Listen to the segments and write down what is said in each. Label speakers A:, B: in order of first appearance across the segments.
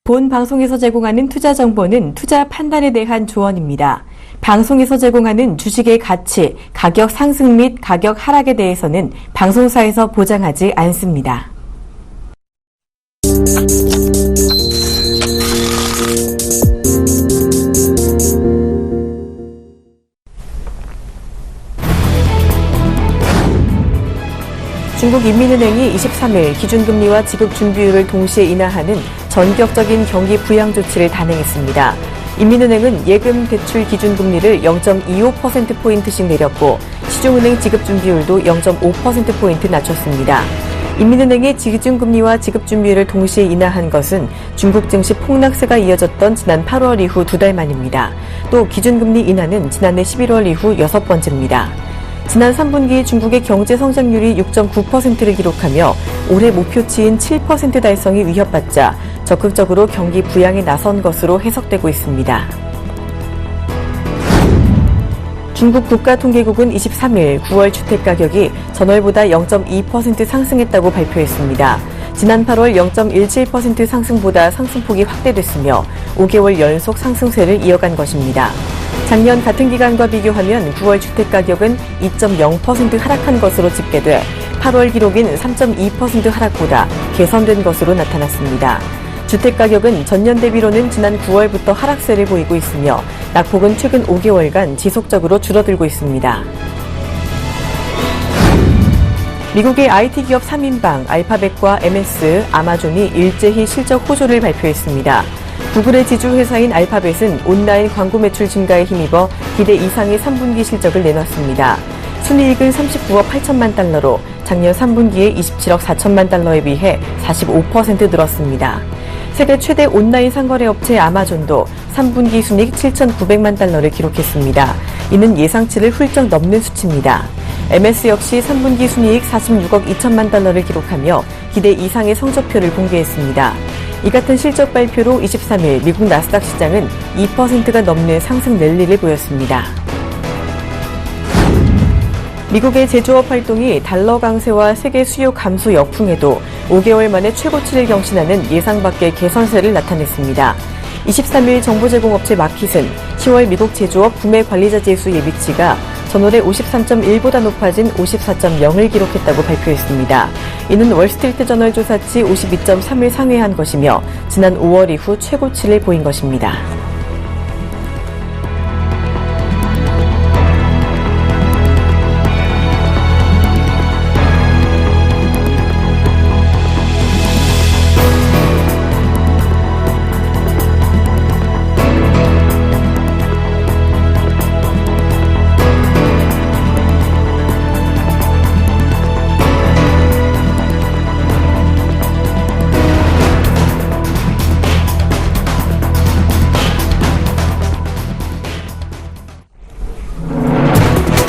A: 본 방송에서 제공하는 투자 정보는 투자 판단에 대한 조언입니다. 방송에서 제공하는 주식의 가치, 가격 상승 및 가격 하락에 대해서는 방송사에서 보장하지 않습니다. 중국인민은행이 23일 기준금리와 지급준비율을 동시에 인하하는 전격적인 경기 부양 조치를 단행했습니다. 인민은행은 예금 대출 기준금리를 0.25%포인트씩 내렸고 시중은행 지급준비율도 0.5%포인트 낮췄습니다. 인민은행이 기준금리와 지급준비율을 동시에 인하한 것은 중국 증시 폭락세가 이어졌던 지난 8월 이후 2달 만입니다. 또 기준금리 인하는 지난해 11월 이후 6번째입니다. 지난 3분기 중국의 경제 성장률이 6.9%를 기록하며 올해 목표치인 7% 달성이 위협받자 적극적으로 경기 부양에 나선 것으로 해석되고 있습니다. 중국 국가통계국은 23일 9월 주택가격이 전월보다 0.2% 상승했다고 발표했습니다. 지난 8월 0.17% 상승보다 상승폭이 확대됐으며 5개월 연속 상승세를 이어간 것입니다. 작년 같은 기간과 비교하면 9월 주택가격은 2.0% 하락한 것으로 집계돼 8월 기록인 3.2% 하락보다 개선된 것으로 나타났습니다. 주택가격은 전년 대비로는 지난 9월부터 하락세를 보이고 있으며 낙폭은 최근 5개월간 지속적으로 줄어들고 있습니다. 미국의 IT 기업 3인방 알파벳과 MS, 아마존이 일제히 실적 호조를 발표했습니다. 구글의 지주회사인 알파벳은 온라인 광고 매출 증가에 힘입어 기대 이상의 3분기 실적을 내놨습니다. 순이익은 39억 8천만 달러로 작년 3분기에 27억 4천만 달러에 비해 45% 늘었습니다. 세계 최대 온라인 상거래 업체 아마존도 3분기 순이익 7,900만 달러를 기록했습니다. 이는 예상치를 훌쩍 넘는 수치입니다. MS 역시 3분기 순이익 46억 2천만 달러를 기록하며 기대 이상의 성적표를 공개했습니다. 이 같은 실적 발표로 23일 미국 나스닥 시장은 2%가 넘는 상승 랠리를 보였습니다. 미국의 제조업 활동이 달러 강세와 세계 수요 감소 역풍에도 5개월 만에 최고치를 경신하는 예상 밖의 개선세를 나타냈습니다. 23일 정보제공업체 마킷은 10월 미국 제조업 구매 관리자 지수 예비치가 전월에 53.1보다 높아진 54.0을 기록했다고 발표했습니다. 이는 월스트리트 저널 조사치 52.3을 상회한 것이며 지난 5월 이후 최고치를 보인 것입니다.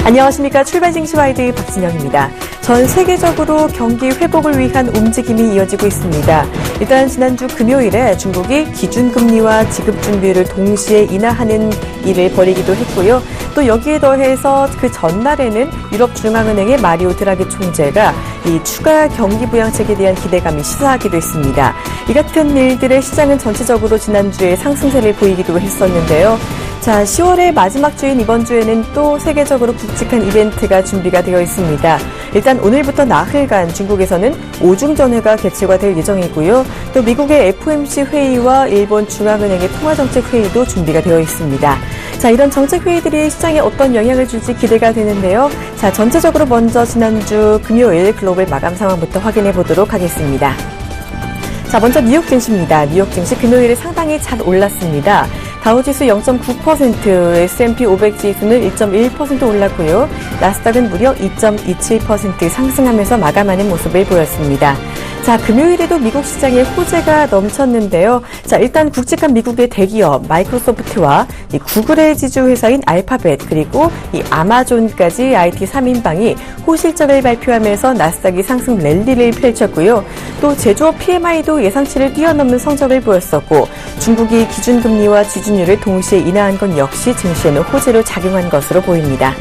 A: 안녕하십니까. 출발증시와이드 박진영입니다. 전 세계적으로 경기 회복을 위한 움직임이 이어지고 있습니다. 일단 지난주 금요일에 중국이 기준금리와 지급준비율을 동시에 인하하는 일을 벌이기도 했고요. 또 여기에 더해서 그 전날에는 유럽중앙은행의 마리오 드라기 총재가 이 추가 경기 부양책에 대한 기대감이 시사하기도 했습니다. 이 같은 일들의 시장은 전체적으로 지난주에 상승세를 보이기도 했었는데요. 자, 10월의 마지막 주인 이번 주에는 또 세계적으로 굵직한 이벤트가 준비가 되어 있습니다. 일단 오늘부터 나흘간 중국에서는 오중전회가 개최가 될 예정이고요. 또 미국의 FOMC 회의와 일본 중앙은행의 통화정책 회의도 준비가 되어 있습니다. 자, 이런 정책 회의들이 시장에 어떤 영향을 줄지 기대가 되는데요. 자, 전체적으로 먼저 지난주 금요일 글로벌 마감 상황부터 확인해 보도록 하겠습니다. 자, 먼저 뉴욕 증시입니다. 뉴욕 증시 금요일에 상당히 잘 올랐습니다. 다우지수 0.9%, S&P 500 지수는 1.1% 올랐고요. 나스닥은 무려 2.27% 상승하면서 마감하는 모습을 보였습니다. 자, 금요일에도 미국 시장에 호재가 넘쳤는데요. 자, 일단 굵직한 미국의 대기업 마이크로소프트와 이 구글의 지주회사인 알파벳 그리고 이 아마존까지 IT 3인방이 호실적을 발표하면서 나스닥이 상승 랠리를 펼쳤고요. 또 제조업 PMI도 예상치를 뛰어넘는 성적을 보였었고 중국이 기준금리와 지준율을 동시에 인하한 건 역시 증시에는 호재로 작용한 것으로 보입니다.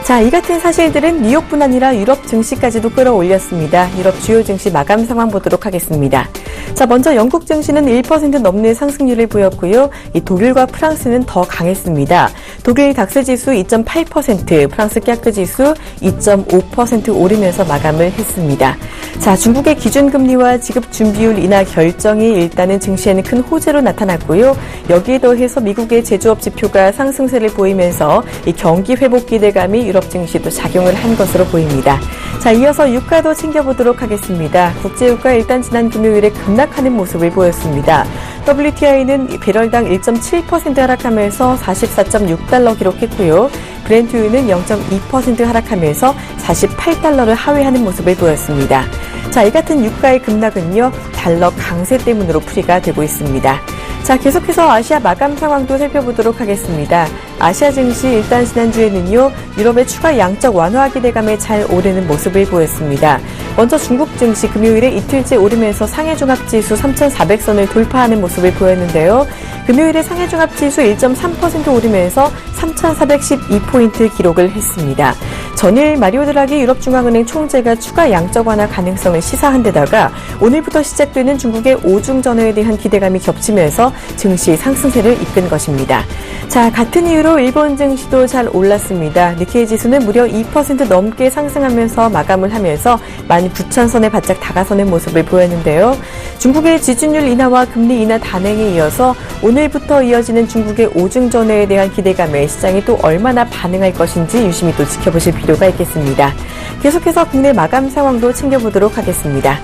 A: 자, 이 같은 사실들은 뉴욕뿐 아니라 유럽 증시까지도 끌어올렸습니다. 유럽 주요 증시 마감 상황 보도록 하겠습니다. 자, 먼저 영국 증시는 1% 넘는 상승률을 보였고요. 이 독일과 프랑스는 더 강했습니다. 독일 닥스 지수 2.8%, 프랑스 깍크 지수 2.5% 오르면서 마감을 했습니다. 자, 중국의 기준금리와 지급준비율 인하 결정이 일단은 증시에는 큰 호재로 나타났고요. 여기에 더해서 미국의 제조업 지표가 상승세를 보이면서 이 경기 회복 기대감이 유럽 증시도 작용을 한 것으로 보입니다. 자, 이어서 유가도 챙겨보도록 하겠습니다. 국제유가 일단 지난 금요일에 급락하는 모습을 보였습니다. WTI는 배럴당 1.7% 하락하면서 44.6달러 기록했고요. 브렌트유는 0.2% 하락하면서 48달러를 하회하는 모습을 보였습니다. 자, 이 같은 유가의 급락은요, 달러 강세 때문으로 풀이가 되고 있습니다. 자, 계속해서 아시아 마감 상황도 살펴보도록 하겠습니다. 아시아 증시 일단 지난주에는요, 유럽의 추가 양적 완화 기대감에 잘 오르는 모습을 보였습니다. 먼저 중국 증시 금요일에 이틀째 오르면서 상해종합지수 3,400선을 돌파하는 모습을 보였는데요. 금요일에 상해종합지수 1.3% 오르면서 3,412포인트 기록을 했습니다. 전일 마리오 드라기 유럽중앙은행 총재가 추가 양적 완화 가능성을 시사한 데다가 오늘부터 시작되는 중국의 오중전화에 대한 기대감이 겹치면서 증시 상승세를 이끈 것입니다. 자, 같은 이유로 일본 증시도 잘 올랐습니다. 니케이 지수는 무려 2% 넘게 상승하면서 마감을 하면서 19,000선에 바짝 다가서는 모습을 보였는데요. 중국의 지준율 인하와 금리 인하 단행에 이어서 오늘부터 이어지는 중국의 오중전화에 대한 기대감에 시장이 또 얼마나 반응할 것인지 유심히 또 지켜보실 필요가 있겠습니다. 계속해서 국내 마감 상황도 챙겨보도록 하겠습니다.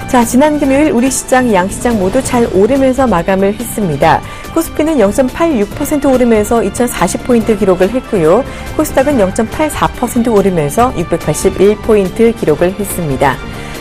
A: 자, 지난 금요일 우리 시장, 양시장 모두 잘 오르면서 마감을 했습니다. 코스피는 0.86% 오르면서 2,040포인트 기록을 했고요. 코스닥은 0.84% 오르면서 681포인트 기록을 했습니다.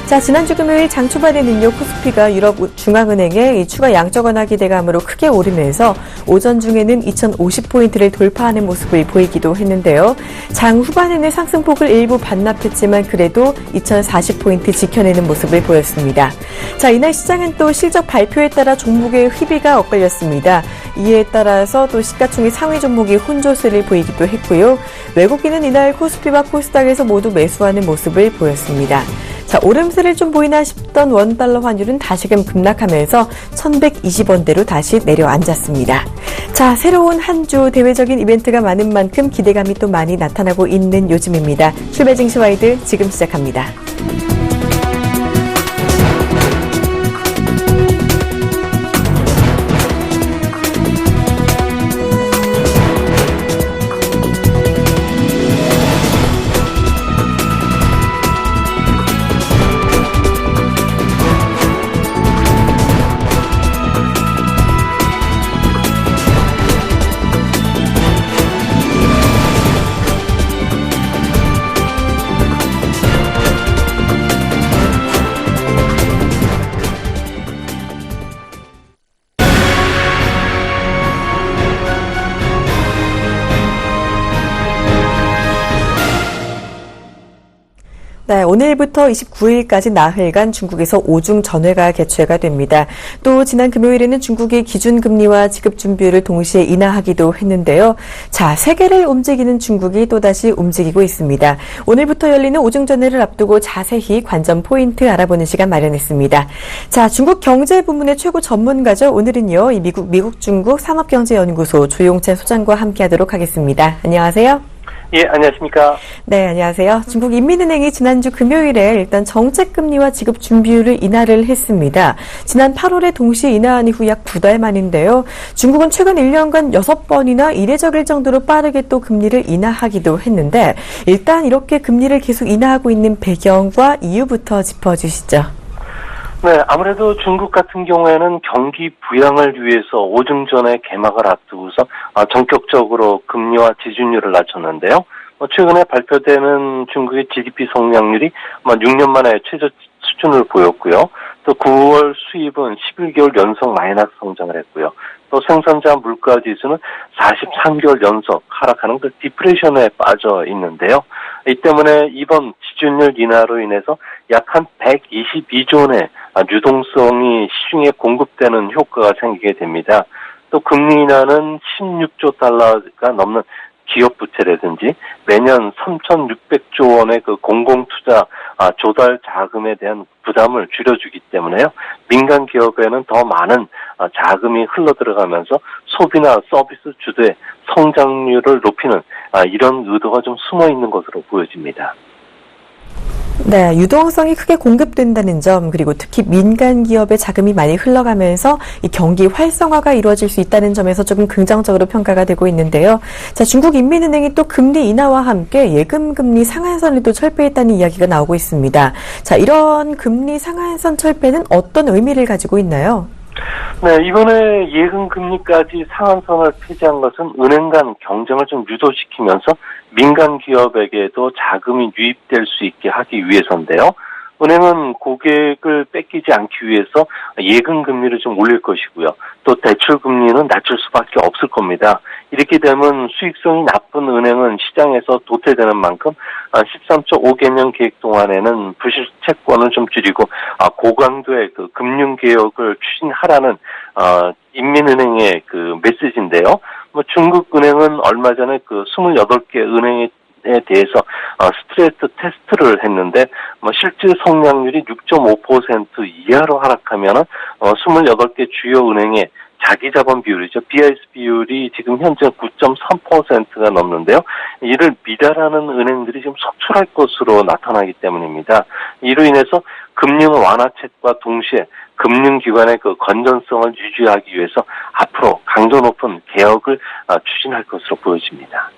A: 자, 지난주 금요일 장 초반에는요, 코스피가 유럽 중앙은행의 추가 양적 완화 기대감으로 크게 오르면서 오전 중에는 2,050포인트를 돌파하는 모습을 보이기도 했는데요. 장 후반에는 상승폭을 일부 반납했지만 그래도 2,040포인트 지켜내는 모습을 보였습니다. 자, 이날 시장은 또 실적 발표에 따라 종목의 희비가 엇갈렸습니다. 이에 따라서 또 시가총액 상위 종목이 혼조세를 보이기도 했고요. 외국인은 이날 코스피와 코스닥에서 모두 매수하는 모습을 보였습니다. 자, 오름세를 좀 보이나 싶던 원달러 환율은 다시금 급락하면서 1,120원대로 다시 내려앉았습니다. 자, 새로운 한 주 대외적인 이벤트가 많은 만큼 기대감이 또 많이 나타나고 있는 요즘입니다. 출발 증시 와이드 지금 시작합니다. 네, 오늘부터 29일까지 나흘간 중국에서 오중전회가 개최가 됩니다. 또 지난 금요일에는 중국이 기준금리와 지급준비율을 동시에 인하하기도 했는데요. 자, 세계를 움직이는 중국이 또다시 움직이고 있습니다. 오늘부터 열리는 오중전회를 앞두고 자세히 관전 포인트 알아보는 시간 마련했습니다. 자, 중국 경제부문의 최고 전문가죠. 오늘은요, 이 미국 중국 산업경제연구소 조용찬 소장과 함께하도록 하겠습니다. 안녕하세요.
B: 예, 안녕하십니까.
A: 네, 안녕하세요. 중국 인민은행이 지난주 금요일에 일단 정책금리와 지급준비율을 인하를 했습니다. 지난 8월에 동시에 인하한 이후 약 2달 만인데요. 중국은 최근 1년간 6번이나 이례적일 정도로 빠르게 또 금리를 인하하기도 했는데 일단 이렇게 금리를 계속 인하하고 있는 배경과 이유부터 짚어주시죠.
B: 네, 아무래도 중국 같은 경우에는 경기 부양을 위해서 오중전의 개막을 앞두고서 전격적으로 금리와 지준율을 낮췄는데요. 최근에 발표되는 중국의 GDP 성장률이 6년 만에 최저 수준을 보였고요. 또 9월 수입은 11개월 연속 마이너스 성장을 했고요. 또 생산자 물가 지수는 43개월 연속 하락하는 그 디프레션에 빠져 있는데요. 이 때문에 이번 지준율 인하로 인해서 약 한 122조 원의 유동성이 시중에 공급되는 효과가 생기게 됩니다. 또 금리 인하는 16조 달러가 넘는 기업 부채라든지 매년 3,600조 원의 그 공공투자 조달 자금에 대한 부담을 줄여주기 때문에요. 민간 기업에는 더 많은 자금이 흘러들어가면서 소비나 서비스 주도의 성장률을 높이는 이런 의도가 좀 숨어 있는 것으로 보여집니다.
A: 네, 유동성이 크게 공급된다는 점, 그리고 특히 민간 기업의 자금이 많이 흘러가면서 이 경기 활성화가 이루어질 수 있다는 점에서 조금 긍정적으로 평가가 되고 있는데요. 자, 중국 인민은행이 또 금리 인하와 함께 예금 금리 상한선을 또 철폐했다는 이야기가 나오고 있습니다. 자, 이런 금리 상한선 철폐는 어떤 의미를 가지고 있나요?
B: 네, 이번에 예금 금리까지 상한선을 폐지한 것은 은행 간 경쟁을 좀 유도시키면서 민간 기업에게도 자금이 유입될 수 있게 하기 위해서인데요. 은행은 고객을 뺏기지 않기 위해서 예금 금리를 좀 올릴 것이고요. 또 대출 금리는 낮출 수밖에 없을 겁니다. 이렇게 되면 수익성이 나쁜 은행은 시장에서 도태되는 만큼 13조 5개년 계획 동안에는 부실 채권을 좀 줄이고 고강도의 그 금융 개혁을 추진하라는 인민은행의 그 메시지인데요. 중국 은행은 얼마 전에 그 28개 은행에 대해서 스트레스 테스트를 했는데 실질 성장률이 6.5% 이하로 하락하면은 28개 주요 은행의 자기 자본 비율이죠. BIS 비율이 지금 현재 9.3%가 넘는데요. 이를 미달하는 은행들이 지금 속출할 것으로 나타나기 때문입니다. 이로 인해서 금융 완화책과 동시에 금융기관의 그 건전성을 유지하기 위해서 앞으로 강도 높은 개혁을 추진할 것으로 보여집니다.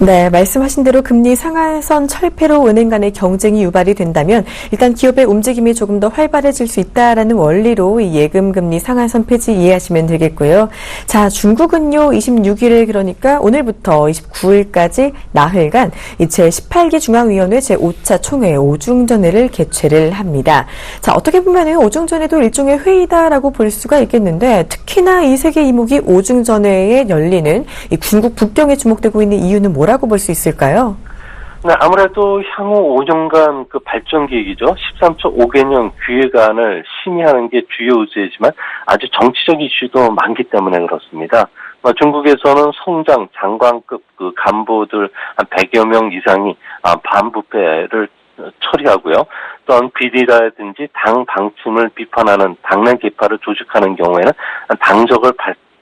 A: 네, 말씀하신 대로 금리 상한선 철폐로 은행 간의 경쟁이 유발이 된다면 일단 기업의 움직임이 조금 더 활발해질 수 있다라는 원리로 이 예금 금리 상한선 폐지 이해하시면 되겠고요. 자, 중국은요 26일에 그러니까 오늘부터 29일까지 나흘간 이 제18기 중앙위원회 제5차 총회 오중전회를 개최를 합니다. 자, 어떻게 보면은 오중전회도 일종의 회의다라고 볼 수가 있겠는데 특히나 이 세계 이목이 오중전회에 열리는 이 중국 북경에 주목되고 있는 이유는 뭐라고 볼 수 있을까요?
B: 네, 아무래도 향후 5년간 그 발전 계획이죠. 13조 5개년 기획안을 심의하는 게 주요 의제이지만 아주 정치적 이슈도 많기 때문에 그렇습니다. 중국에서는 성장 장관급 그 간부들 한 100여 명 이상이 반부패를 처리하고요. 또한 비리라든지 당 방침을 비판하는 당내 계파를 조직하는 경우에는 당적을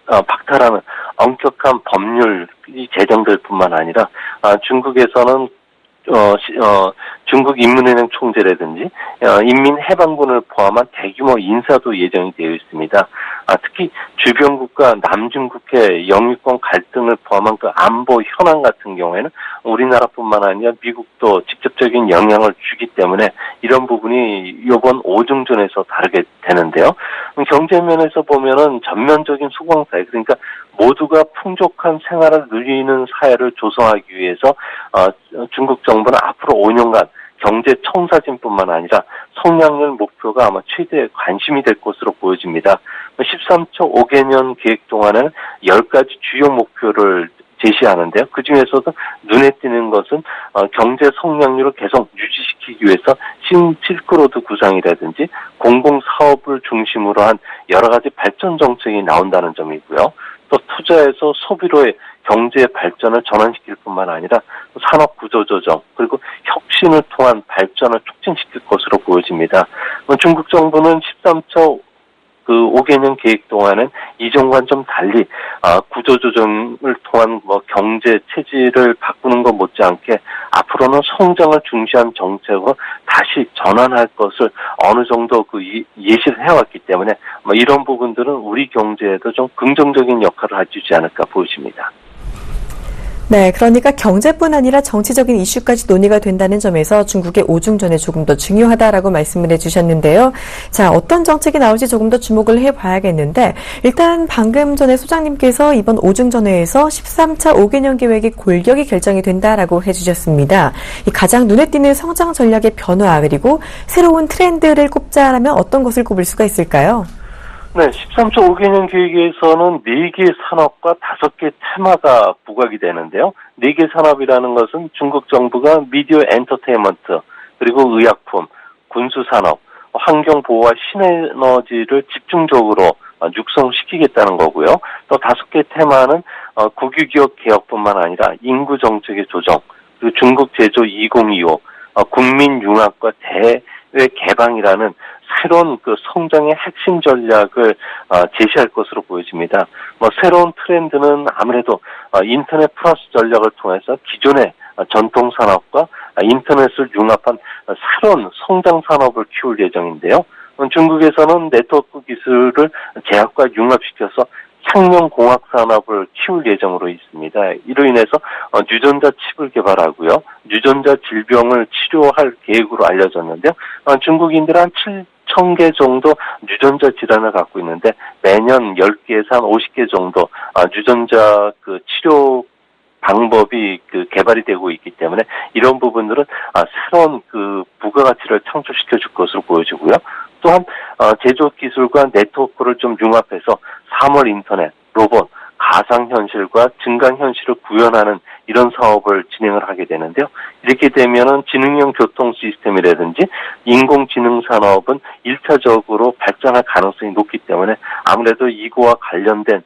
B: 박탈하는 엄격한 법률이 제정될 뿐만 아니라 중국에서는 중국 인민은행 총재라든지 인민해방군을 포함한 대규모 인사도 예정이 되어 있습니다. 특히 주변국과 남중국해 영유권 갈등을 포함한 그 안보 현안 같은 경우에는 우리나라뿐만 아니라 미국도 직접적인 영향을 주기 때문에 이런 부분이 이번 오중전에서 다르게 되는데요. 경제 면에서 보면은 전면적인 수광사회, 그러니까 모두가 풍족한 생활을 누리는 사회를 조성하기 위해서 중국 정부는 앞으로 5년간 경제 청사진뿐만 아니라 성장률 목표가 아마 최대 관심이 될 것으로 보여집니다. 13초 5개년 계획 동안에는 10가지 주요 목표를 제시하는데요. 그중에서도 눈에 띄는 것은 경제 성장률을 계속 유지시키기 위해서 실크로드 구상이라든지 공공사업을 중심으로 한 여러 가지 발전 정책이 나온다는 점이고요. 또 투자에서 소비로의 경제 발전을 전환시킬 뿐만 아니라 산업 구조 조정 그리고 혁신을 통한 발전을 촉진시킬 것으로 보여집니다. 중국 정부는 13초 그 5개년 계획 동안은 이전과는 좀 달리 구조 조정을 통한 경제 체질을 바꾸는 것 못지않게 앞으로는 성장을 중시한 정책으로 다시 전환할 것을 어느 정도 그 예시를 해왔기 때문에 이런 부분들은 우리 경제에도 좀 긍정적인 역할을 해주지 않을까 보여집니다.
A: 네, 그러니까 경제뿐 아니라 정치적인 이슈까지 논의가 된다는 점에서 중국의 오중전에 조금 더 중요하다라고 말씀을 해주셨는데요. 자, 어떤 정책이 나올지 조금 더 주목을 해봐야겠는데 일단 방금 전에 소장님께서 이번 오중전회에서 13차 5개년 계획의 골격이 결정이 된다라고 해주셨습니다. 이 가장 눈에 띄는 성장 전략의 변화 그리고 새로운 트렌드를 꼽자라면 어떤 것을 꼽을 수가 있을까요?
B: 네, 13조 5개년 계획에서는 4개 산업과 5개 테마가 부각이 되는데요. 4개 산업이라는 것은 중국 정부가 미디어 엔터테인먼트, 그리고 의약품, 군수산업, 환경보호와 신에너지를 집중적으로 육성시키겠다는 거고요. 또 5개 테마는 국유기업 개혁뿐만 아니라 인구 정책의 조정, 그리고 중국 제조 2025, 국민융합과 대외 개방이라는 새로운 그 성장의 핵심 전략을 제시할 것으로 보여집니다. 새로운 트렌드는 아무래도 인터넷 플러스 전략을 통해서 기존의 전통 산업과 인터넷을 융합한 새로운 성장 산업을 키울 예정인데요. 중국에서는 네트워크 기술을 제약과 융합시켜서 생명공학 산업을 키울 예정으로 있습니다. 이로 인해서 유전자 칩을 개발하고요. 유전자 질병을 치료할 계획으로 알려졌는데요. 중국인들 한 7,000개 정도 유전자 질환을 갖고 있는데 매년 10개에서 한 50개 정도 유전자 그 치료 방법이 개발이 되고 있기 때문에 이런 부분들은 새로운 그 부가가치를 창출시켜 줄 것으로 보여지고요. 또한 제조업 기술과 네트워크를 좀 융합해서 사물 인터넷, 로봇, 가상현실과 증강현실을 구현하는 이런 사업을 진행을 하게 되는데요. 이렇게 되면은 지능형 교통 시스템이라든지 인공지능 산업은 1차적으로 발전할 가능성이 높기 때문에 아무래도 이거와 관련된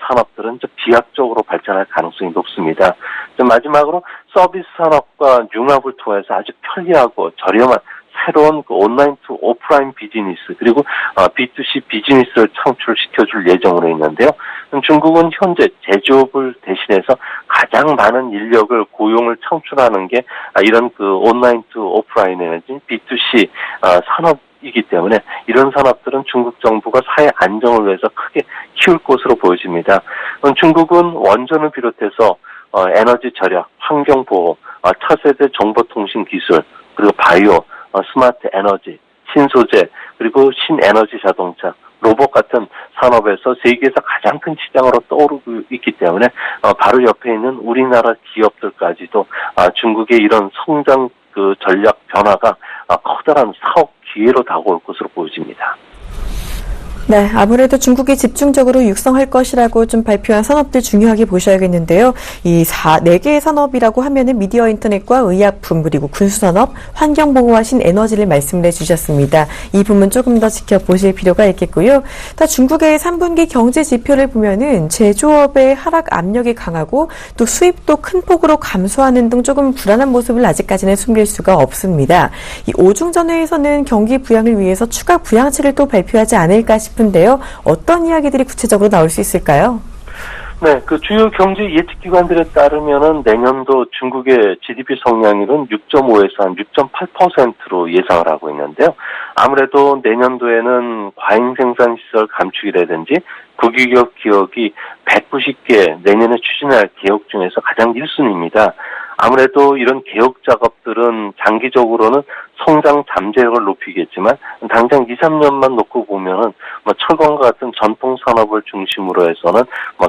B: 산업들은 좀 비약적으로 발전할 가능성이 높습니다. 마지막으로 서비스 산업과 융합을 통해서 아주 편리하고 저렴한 새로운 그 온라인 투 오프라인 비즈니스 그리고 B2C 비즈니스를 창출시켜줄 예정으로 있는데요. 중국은 현재 제조업을 대신해서 가장 많은 인력을 고용을 창출하는 게 이런 그 온라인 투 오프라인 에너지 B2C 산업이기 때문에 이런 산업들은 중국 정부가 사회 안정을 위해서 크게 키울 것으로 보여집니다. 중국은 원전을 비롯해서 에너지 절약, 환경 보호, 차세대 정보통신 기술 그리고 바이오 스마트 에너지, 신소재, 그리고 신에너지 자동차, 로봇 같은 산업에서 세계에서 가장 큰 시장으로 떠오르고 있기 때문에 바로 옆에 있는 우리나라 기업들까지도 중국의 이런 성장 그 전략 변화가 커다란 사업 기회로 다가올 것으로 보여집니다.
A: 네, 아무래도 중국이 집중적으로 육성할 것이라고 좀 발표한 산업들 중요하게 보셔야겠는데요. 이 4개의 산업이라고 하면은 미디어 인터넷과 의약품 그리고 군수산업, 환경보호와 신에너지를 말씀을 해주셨습니다. 이 부분 조금 더 지켜보실 필요가 있겠고요. 또 중국의 3분기 경제 지표를 보면은 제조업의 하락 압력이 강하고 또 수입도 큰 폭으로 감소하는 등 조금 불안한 모습을 아직까지는 숨길 수가 없습니다. 이 오중전회에서는 경기 부양을 위해서 추가 부양책을 또 발표하지 않을까 싶은데요. 어떤 이야기들이 구체적으로 나올 수 있을까요?
B: 네, 그 주요 경제 예측기관들에 따르면은 내년도 중국의 GDP 성장률은 6.5에서 한 6.8%로 예상을 하고 있는데요. 아무래도 내년도에는 과잉 생산 시설 감축이라든지 국유기업 기업이 190개 내년에 추진할 개혁 중에서 가장 1순위입니다. 아무래도 이런 개혁 작업들은 장기적으로는 성장 잠재력을 높이겠지만 당장 2, 3년만 놓고 보면은 철강과 같은 전통 산업을 중심으로 해서는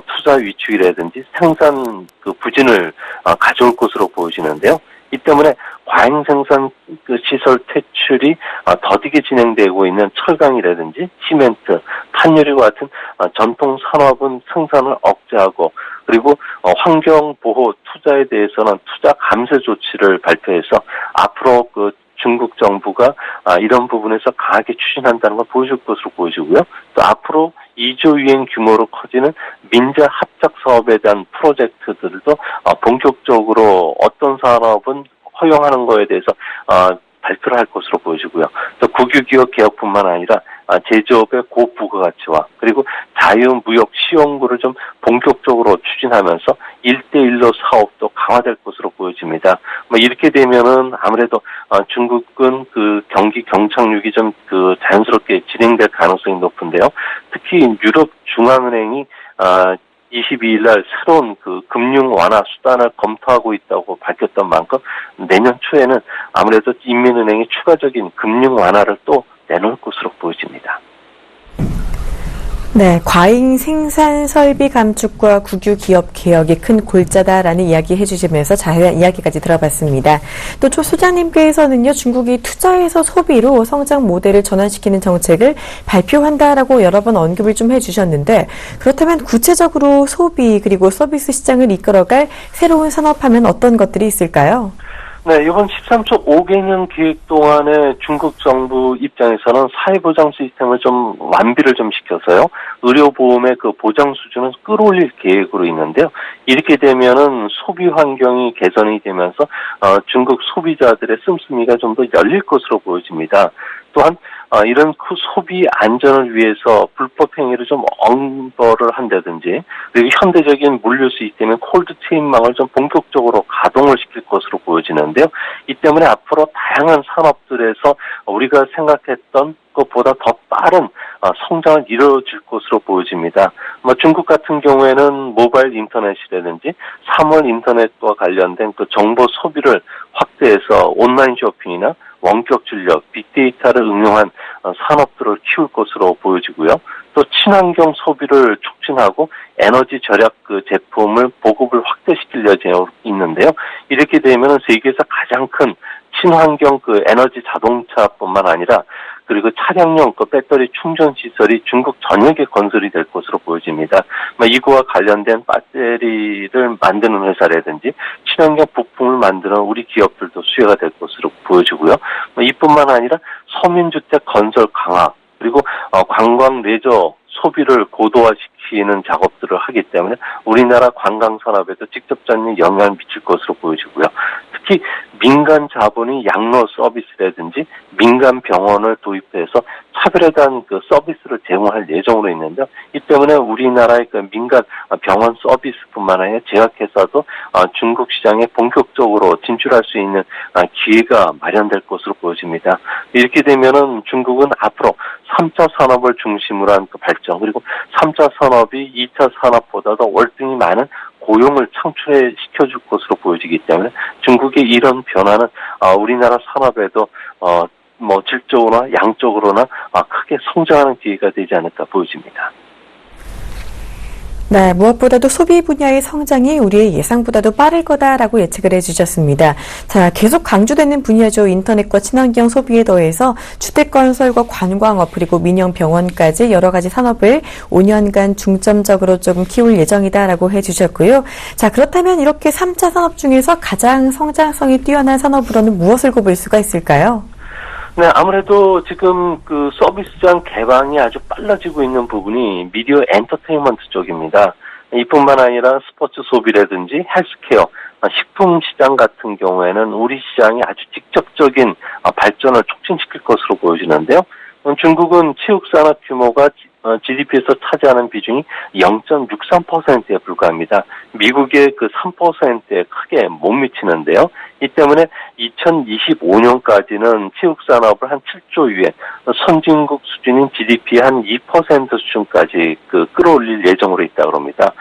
B: 투자 위축이라든지 생산 그 부진을 가져올 것으로 보여지는데요. 이 때문에 과잉 생산 그 시설 퇴출이 더디게 진행되고 있는 철강이라든지 시멘트, 판유리와 같은 전통 산업은 생산을 억제하고 그리고 환경 보호 투자에 대해서는 투자 감세 조치를 발표해서 앞으로 그 중국 정부가 이런 부분에서 강하게 추진한다는 걸 보여줄 것으로 보여지고요. 또 앞으로 2조 위엔 규모로 커지는 민자 합작 사업에 대한 프로젝트들도 본격적으로 어떤 산업은 허용하는 거에 대해서 발표를 할 것으로 보여지고요. 또 국유기업 개혁뿐만 아니라 제조업의 고부가가치와 그리고 자유무역 시험구를 좀 본격적으로 추진하면서 1대1로 사업도 강화될 것으로 보여집니다. 이렇게 되면은 아무래도 중국은 그 경기 경착륙이 좀 그 자연스럽게 진행될 가능성이 높은데요. 특히 유럽 중앙은행이 22일 날 새로운 그 금융 완화 수단을 검토하고 있다고 밝혔던 만큼 내년 초에는 아무래도 인민은행이 추가적인 금융 완화를 또 내놓을 것으로 보여집니다.
A: 네, 과잉 생산 설비 감축과 국유 기업 개혁이 큰 골자다라는 이야기 해주시면서 자세한 이야기까지 들어봤습니다. 또 조 소장님께서는요, 중국이 투자에서 소비로 성장 모델을 전환시키는 정책을 발표한다라고 여러 번 언급을 좀 해주셨는데 그렇다면 구체적으로 소비 그리고 서비스 시장을 이끌어갈 새로운 산업하면 어떤 것들이 있을까요?
B: 네, 이번 13초 5개년 계획 동안에 중국 정부 입장에서는 사회보장 시스템을 좀 완비를 좀 시켜서요. 의료보험의 그 보장 수준을 끌어올릴 계획으로 있는데요. 이렇게 되면은 소비 환경이 개선이 되면서 중국 소비자들의 씀씀이가 좀 더 열릴 것으로 보여집니다. 또한 이런 소비 안전을 위해서 불법 행위를 좀 엄벌을 한다든지, 그리고 현대적인 물류 시스템인 콜드체인망을 좀 본격적으로 가동을 시킬 것으로 보여지는데요. 이 때문에 앞으로 다양한 산업들에서 우리가 생각했던 것보다 더 빠른 성장을 이루어질 것으로 보여집니다. 중국 같은 경우에는 모바일 인터넷이라든지 3월 인터넷과 관련된 그 정보 소비를 확대해서 온라인 쇼핑이나 원격 진료, 빅데이터를 응용한 산업들을 키울 것으로 보여지고요. 또 친환경 소비를 촉진하고 에너지 절약 그 제품을 보급을 확대시킬 예정이 있는데요. 이렇게 되면 세계에서 가장 큰 친환경 그 에너지 자동차뿐만 아니라 그리고 차량용 그 배터리 충전 시설이 중국 전역에 건설이 될 것으로 보여집니다. 이거와 관련된 배터리를 만드는 회사라든지 친환경 부품을 만드는 우리 기업들도 수혜가 될 것으로 보여지고요. 이뿐만 아니라 서민주택 건설 강화, 그리고 관광 레저 소비를 고도화시키는 작업들을 하기 때문에 우리나라 관광 산업에도 직접적인 영향을 미칠 것으로 보여지고요. 특히 민간 자본이 양로 서비스라든지 민간 병원을 도입해서 차별에 대한 그 서비스를 제공할 예정으로 있는데요. 이 때문에 우리나라의 그 민간 병원 서비스뿐만 아니라 제약회사도 중국 시장에 본격적으로 진출할 수 있는 기회가 마련될 것으로 보여집니다. 이렇게 되면은 중국은 앞으로 3차 산업을 중심으로 한 그 발전, 그리고 3차 산업이 2차 산업보다도 월등히 많은 고용을 창출시켜줄 것으로 보여지기 때문에 중국의 이런 변화는 우리나라 산업에도 질적으로나 양적으로나 크게 성장하는 기회가 되지 않을까 보여집니다.
A: 네, 무엇보다도 소비 분야의 성장이 우리의 예상보다도 빠를 거다라고 예측을 해주셨습니다. 자, 계속 강조되는 분야죠. 인터넷과 친환경 소비에 더해서 주택건설과 관광업 그리고 민영병원까지 여러 가지 산업을 5년간 중점적으로 조금 키울 예정이다라고 해주셨고요. 자, 그렇다면 이렇게 3차 산업 중에서 가장 성장성이 뛰어난 산업으로는 무엇을 꼽을 수가 있을까요?
B: 네, 아무래도 지금 그 서비스장 개방이 아주 빨라지고 있는 부분이 미디어 엔터테인먼트 쪽입니다. 이뿐만 아니라 스포츠 소비라든지 헬스케어, 식품 시장 같은 경우에는 우리 시장이 아주 직접적인 발전을 촉진시킬 것으로 보여지는데요. 중국은 체육산업 규모가 GDP에서 차지하는 비중이 0.63%에 불과합니다. 미국의 그 3%에 크게 못 미치는데요. 이 때문에 2025년까지는 체육산업을 한 7조 위에 선진국 수준인 GDP의 한 2% 수준까지 끌어올릴 예정으로 있다고 합니다.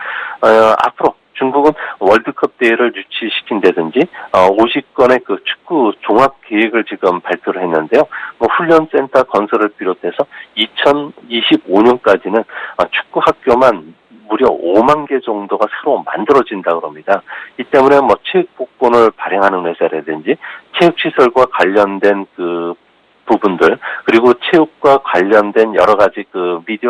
B: 앞으로 중국은 월드컵 대회를 유치시킨다든지 50건의 그 축구 종합 계획을 지금 발표를 했는데요. 훈련센터 건설을 비롯해서 2025년까지는 축구 학교만 무려 5만 개 정도가 새로 만들어진다고 합니다. 이 때문에 체육복권을 발행하는 회사라든지 체육시설과 관련된 그 부분들, 그리고 체육과 관련된 여러 가지 그 미디어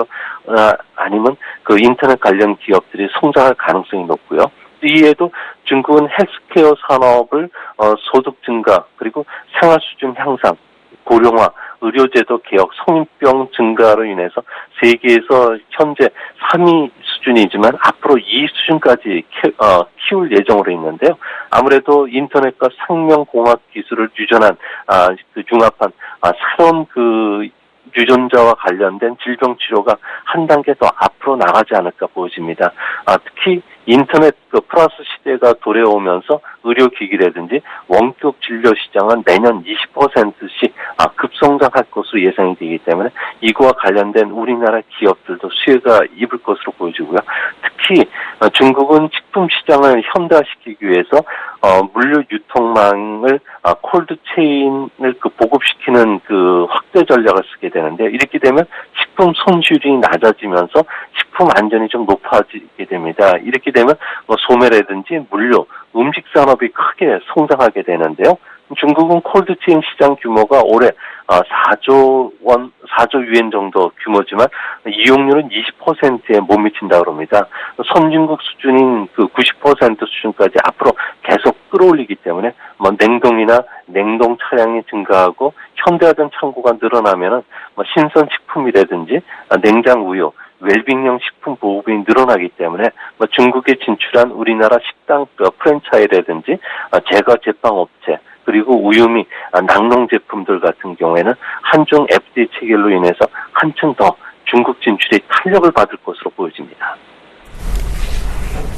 B: 아니면 그 인터넷 관련 기업들이 성장할 가능성이 높고요. 이에도 중국은 헬스케어 산업을 소득 증가, 그리고 생활 수준 향상, 고령화, 의료제도 개혁, 성인병 증가로 인해서 세계에서 현재 3위 수준이지만 앞으로 2위 수준까지 키울 예정으로 있는데요. 아무래도 인터넷과 생명공학 기술을 유전한 그 융합한 새로운 그 유전자와 관련된 질병 치료가 한 단계 더 앞으로 나가지 않을까 보여집니다. 특히 인터넷 플러스 시대가 도래오면서 의료기기라든지 원격 진료 시장은 내년 20%씩 급성장할 것으로 예상이 되기 때문에 이거와 관련된 우리나라 기업들도 수혜가 입을 것으로 보여지고요. 특히 중국은 식품 시장을 현대화시키기 위해서 물류 유통망을 콜드체인을 보급시키는 그 확대 전략을 쓰게 되는데, 이렇게 되면 식품 손실이 낮아지면서 식품 안전이 좀 높아지게 됩니다. 이렇게 되면 소매라든지 물류, 음식 산업이 크게 성장하게 되는데요. 중국은 콜드체인 시장 규모가 올해 4조 유엔 정도 규모지만 이용률은 20%에 못 미친다고 합니다. 선진국 수준인 그 90% 수준까지 앞으로 계속 끌어올리기 때문에 냉동이나 냉동 차량이 증가하고 현대화된 창고가 늘어나면은 신선 식품이라든지 냉장 우유, 웰빙형 식품 보급이 늘어나기 때문에 중국에 진출한 우리나라 식당 프랜차이라든지 제과 제빵업체 그리고 우유미, 낙농 제품들 같은 경우에는 한중 FDA 체결로 인해서 한층 더 중국 진출에 탄력을 받을 것으로 보여집니다.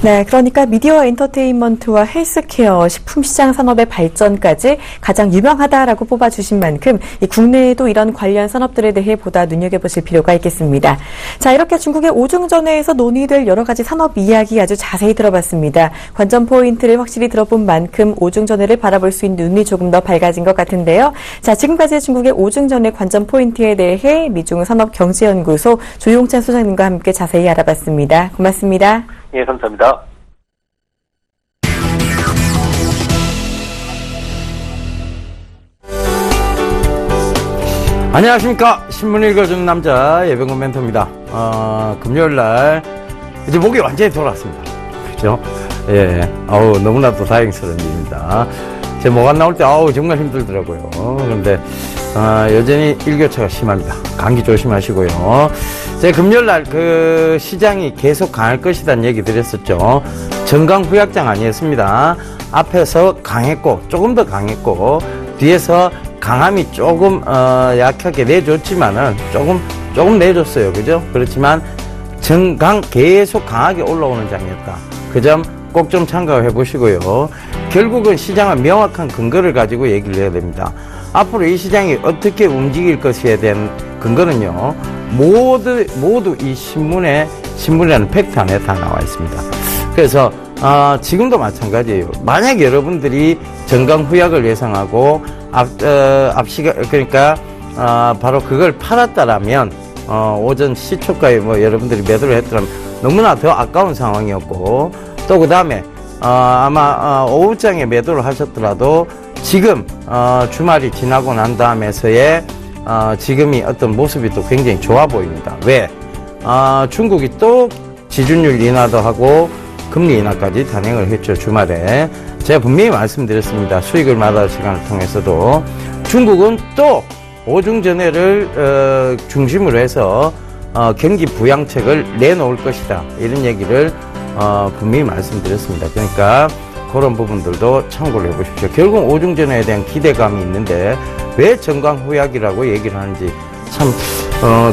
A: 네, 그러니까 미디어와 엔터테인먼트와 헬스케어, 식품시장 산업의 발전까지 가장 유명하다라고 뽑아주신 만큼 이 국내에도 이런 관련 산업들에 대해 보다 눈여겨보실 필요가 있겠습니다. 자, 이렇게 중국의 오중전회에서 논의될 여러 가지 산업 이야기 아주 자세히 들어봤습니다. 관전 포인트를 확실히 들어본 만큼 오중전회를 바라볼 수 있는 눈이 조금 더 밝아진 것 같은데요. 자, 지금까지 중국의 오중전회 관전 포인트에 대해 미중산업경제연구소 조용찬 소장님과 함께 자세히 알아봤습니다. 고맙습니다.
B: 예, 감사합니다.
C: 안녕하십니까. 신문 읽어주는 남자 예병근 멘토입니다. 금요일날 이제 목이 완전히 돌아왔습니다. 그죠? 예. 너무나도 다행스러운 일입니다. 제 목 안 나올 때 정말 힘들더라고요. 그런데 여전히 일교차가 심합니다. 감기 조심하시고요. 제가 금요일날 그 시장이 계속 강할 것이라는 얘기 드렸었죠. 정강부약장 아니었습니다. 앞에서 강했고 조금 더 강했고 뒤에서 강함이 조금 약하게 내줬지만은 조금 내줬어요. 그죠? 그렇지만 정강 계속 강하게 올라오는 장이었다. 그 점 꼭 좀 참고해 보시고요. 결국은 시장은 명확한 근거를 가지고 얘기를 해야 됩니다. 앞으로 이 시장이 어떻게 움직일 것에 대한 근거는요, 모두 이 신문이라는 팩트 안에 다 나와 있습니다. 그래서 지금도 마찬가지예요. 만약 여러분들이 정강후약을 예상하고 그러니까 바로 그걸 팔았다라면 오전 시초가에 여러분들이 매도를 했더라면 너무나 더 아까운 상황이었고, 또 그 다음에 아마 오후장에 매도를 하셨더라도 지금 주말이 지나고 난 다음에서의 지금이 어떤 모습이 또 굉장히 좋아 보입니다. 왜? 중국이 또 지준율 인하도 하고 금리 인하까지 단행을 했죠. 주말에 제가 분명히 말씀드렸습니다. 수익을 마다할 시간을 통해서도 중국은 또 오중전회를 중심으로 해서 경기 부양책을 내놓을 것이다, 이런 얘기를 분명히 말씀드렸습니다. 그러니까 그런 부분들도 참고를 해보십시오. 결국 오중전회에 대한 기대감이 있는데 왜 정강후약이라고 얘기를 하는지 참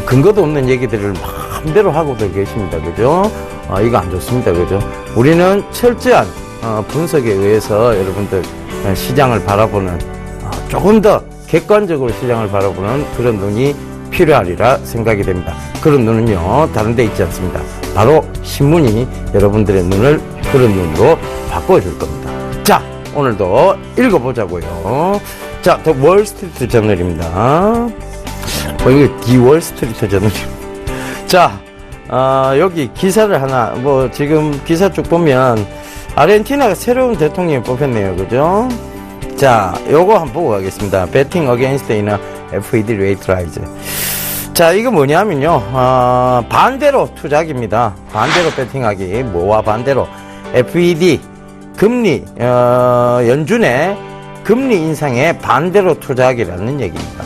C: 근거도 없는 얘기들을 마음대로 하고들 계십니다. 그죠? 이거 안 좋습니다. 그죠? 우리는 철저한 분석에 의해서 여러분들 시장을 바라보는 조금 더 객관적으로 시장을 바라보는 그런 눈이 필요하리라 생각이 됩니다. 그런 눈은요, 다른 데 있지 않습니다. 바로 신문이 여러분들의 눈을 그런 눈으로 바꿔줄 겁니다. 자, 오늘도 읽어보자고요. 자, 더 월스트리트 저널입니다. 이거 디 월스트리트 저널입니다. 자, 여기 기사를 하나, 지금 기사 쭉 보면 아르헨티나가 새로운 대통령이 뽑혔네요. 그죠? 자, 요거 한번 보고 가겠습니다. Betting against in a FED rate rise. 자, 이거 뭐냐면요, 반대로 투자기입니다. 반대로 배팅하기. 뭐와 반대로? FED, 금리, 연준의 금리 인상에 반대로 투자하기라는 얘기입니다.